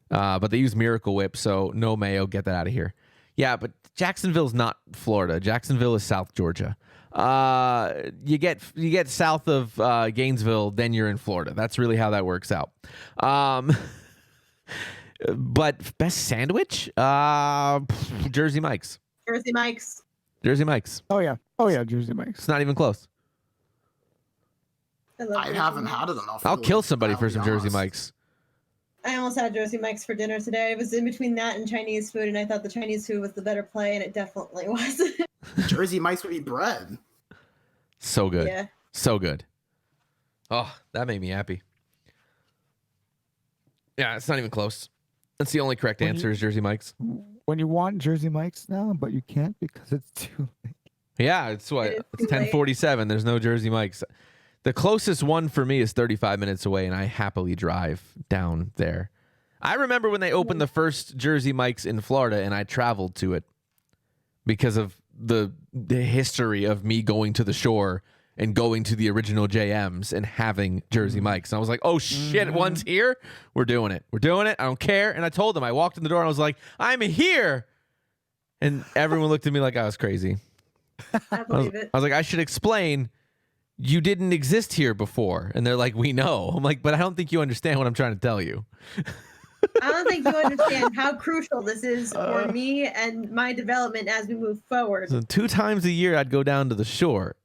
But they use Miracle Whip, so no mayo. Get that out of here. Yeah, but Jacksonville's not Florida. Jacksonville is South Georgia. You get south of Gainesville, then you're in Florida. That's really how that works out. But best sandwich? Jersey Mike's. Jersey Mike's. Jersey Mike's. Oh yeah, Jersey Mike's. It's not even close. I haven't had it enough. I'll to kill really somebody for be some Jersey honest. Mike's. I almost had Jersey Mike's for dinner today. I was in between that and Chinese food, and I thought the Chinese food was the better play, and it definitely was. Jersey Mike's would be bread. So good. Yeah. So good. Oh, that made me happy. Yeah, it's not even close. That's the only correct answer is Jersey Mike's. When you want Jersey Mike's now, but you can't because it's too late. Yeah, it's what? It is It's too late. 10:47. There's no Jersey Mike's. The closest one for me is 35 minutes away, and I happily drive down there. I remember when they opened the first Jersey Mike's in Florida, and I traveled to it because of the history of me going to the shore and going to the original JM's and having Jersey Mike's. And I was like, oh shit, one's here? We're doing it. We're doing it. I don't care. And I told them, I walked in the door and I was like, I'm here. And everyone looked at me like I was crazy. I believe it. I was like, I should explain you didn't exist here before. And they're like, we know. I'm like, but I don't think you understand what I'm trying to tell you. I don't think you understand how crucial this is for me and my development as we move forward. So 2 times a year, I'd go down to the shore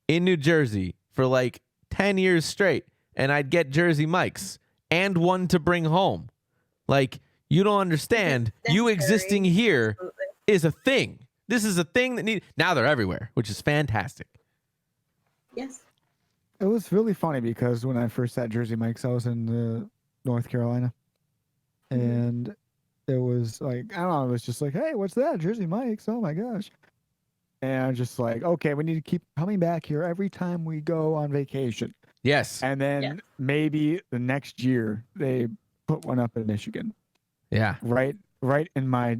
in New Jersey for like 10 years straight, and I'd get Jersey Mike's and one to bring home. Like, you don't understand. You necessary. existing here Absolutely. is a thing. This is a thing that now they're everywhere, which is fantastic. Yes. It was really funny because when I first had Jersey Mike's, I was in North Carolina, and it was like, I don't know, it was just like, hey, what's that? Jersey Mike's? Oh my gosh. And I'm just like, okay, we need to keep coming back here every time we go on vacation. Yes. And then Yeah. maybe the next year they put one up in Michigan, Yeah. right in my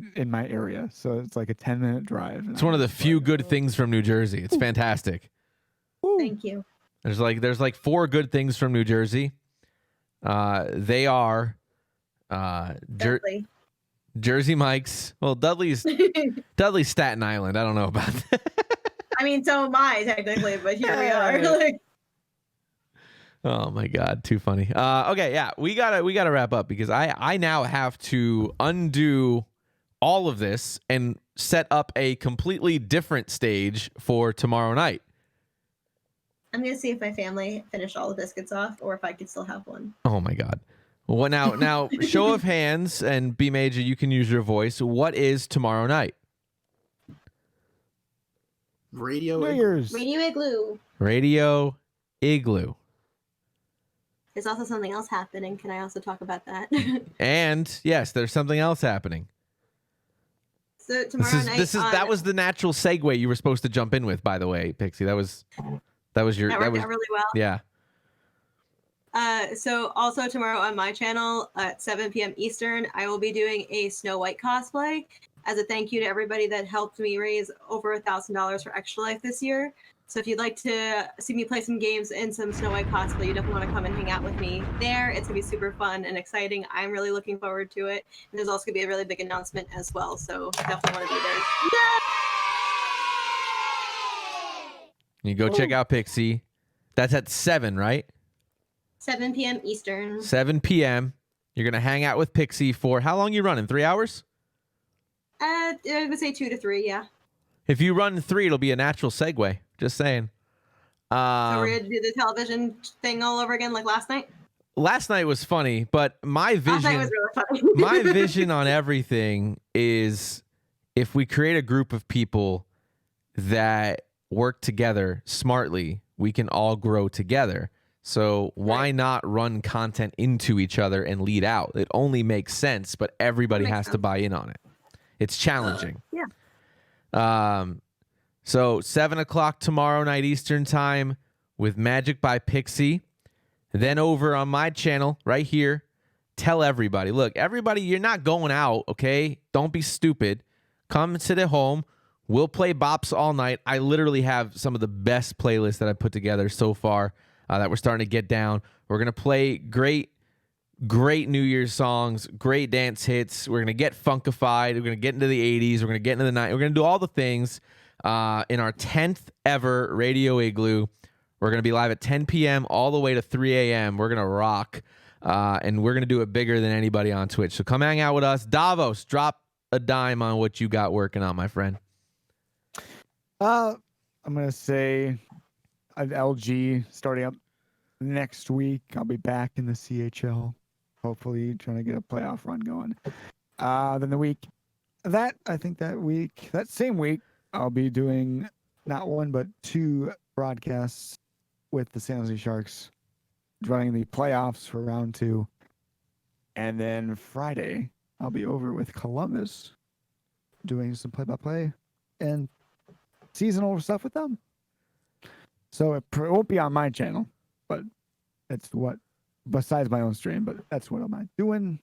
area. So it's like a 10-minute drive. It's one of the few good things from New Jersey. It's fantastic. Thank you. There's like 4 good things from New Jersey. They are Dudley. Jersey Mike's. Well, Dudley's Staten Island. I don't know about that. I mean, so am I technically, but here we are. Yeah. Like, Oh my God, too funny. Okay, yeah, we gotta wrap up because I now have to undo all of this and set up a completely different stage for tomorrow night. I'm gonna see if my family finished all the biscuits off, or if I could still have one. Oh my God. Well, now, show of hands, and bMaJuH, you can use your voice. What is tomorrow night? Radio. New Year's. Radio Igloo. Radio Igloo. There's also something else happening. Can I also talk about that? And yes, there's something else happening. So tomorrow night. That was the natural segue you were supposed to jump in with, by the way, Pixie. That was your that worked out really well. yeah. So also tomorrow on my channel at 7 p.m. Eastern, I will be doing a Snow White cosplay as a thank you to everybody that helped me raise over $1,000 for Extra Life this year. So if you'd like to see me play some games in some Snow White cosplay, you definitely want to come and hang out with me there. It's gonna be super fun and exciting. I'm really looking forward to it. And there's also gonna be a really big announcement as well. So definitely want to be there. You go check out Pixie. That's at 7, right? 7 p.m. Eastern. 7 p.m. You're gonna hang out with Pixie for how long? You running? 3 hours? I would say 2 to 3, yeah. If you run 3, it'll be a natural segue. Just saying. So we're gonna do the television thing all over again like last night? Last night was funny, but my Last night was vision, really funny. my vision on everything is if we create a group of people that work together smartly, we can all grow together. So why not run content into each other and lead out? It only makes sense, but everybody Makes has to sense. buy in on it. It's challenging. Yeah. So 7 o'clock tomorrow night Eastern time with Magic by Pixie. Then over on my channel right here, tell everybody, look, everybody, you're not going out, okay? Don't be stupid. Come sit at home. We'll play bops all night. I literally have some of the best playlists that I put together so far that we're starting to get down. We're going to play great great New Year's songs, great dance hits. We're going to get funkified. We're going to get into the 80s. We're going to get into the 90s. We're going to do all the things in our 10th ever Radio Igloo. We're going to be live at 10 p.m. all the way to 3 a.m. We're going to rock, and we're going to do it bigger than anybody on Twitch. So come hang out with us. Davos, drop a dime on what you got working on, my friend. I'm going to say an LG starting up next week. I'll be back in the CHL, hopefully trying to get a playoff run going. Then the week that same week, I'll be doing not one but two broadcasts with the San Jose Sharks, running the playoffs for round 2. And then Friday, I'll be over with Columbus, doing some play-by-play and seasonal stuff with them. So it won't be on my channel, but it's what, besides my own stream, but that's what I'm doing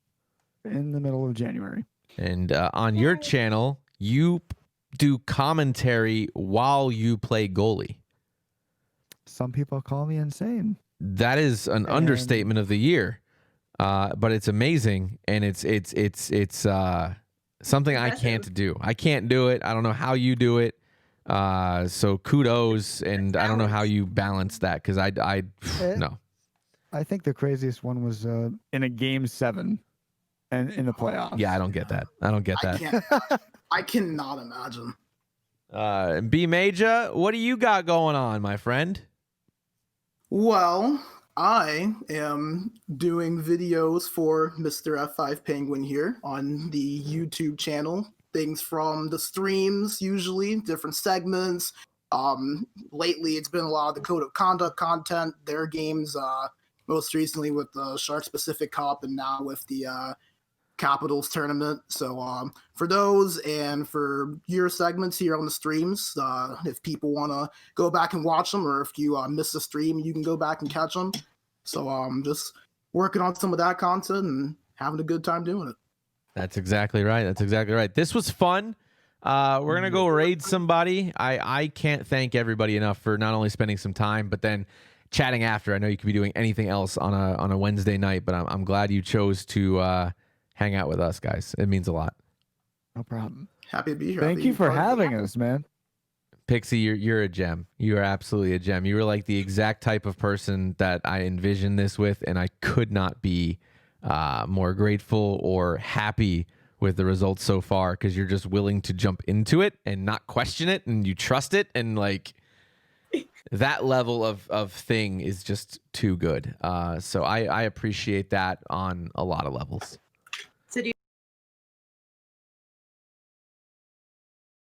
in the middle of January. And on your channel, you do commentary while you play goalie. Some people call me insane. That is an understatement of the year, but it's amazing, and it's something I can't do. I can't do it. I don't know how you do it. So kudos, and I don't know how you balance that, because I no. I think the craziest one was in a game 7 and in the playoffs. Yeah, I don't get that. I don't get that. I cannot imagine. bMaJuH, what do you got going on, my friend? Well, I am doing videos for Mr. F5 Penguin here on the YouTube channel. Things from the streams, usually different segments. Lately, it's been a lot of the Code of Conduct content, their games. Most recently with the Shark Pacific Cup, and now with the Capitals tournament. So for those and for your segments here on the streams, if people want to go back and watch them, or if you miss the stream, you can go back and catch them. So just working on some of that content and having a good time doing it. That's exactly right. That's exactly right. This was fun. We're going to go raid somebody. I can't thank everybody enough for not only spending some time, but then chatting after. I know you could be doing anything else on a Wednesday night, but I'm glad you chose to hang out with us, guys. It means a lot. No problem. Happy to be here. Thank you for having us, man. Pixie, you're a gem. You are absolutely a gem. You were like the exact type of person that I envisioned this with, and I could not be more grateful or happy with the results so far, because you're just willing to jump into it and not question it, and you trust it, and like that level of thing is just too good. So I appreciate that on a lot of levels.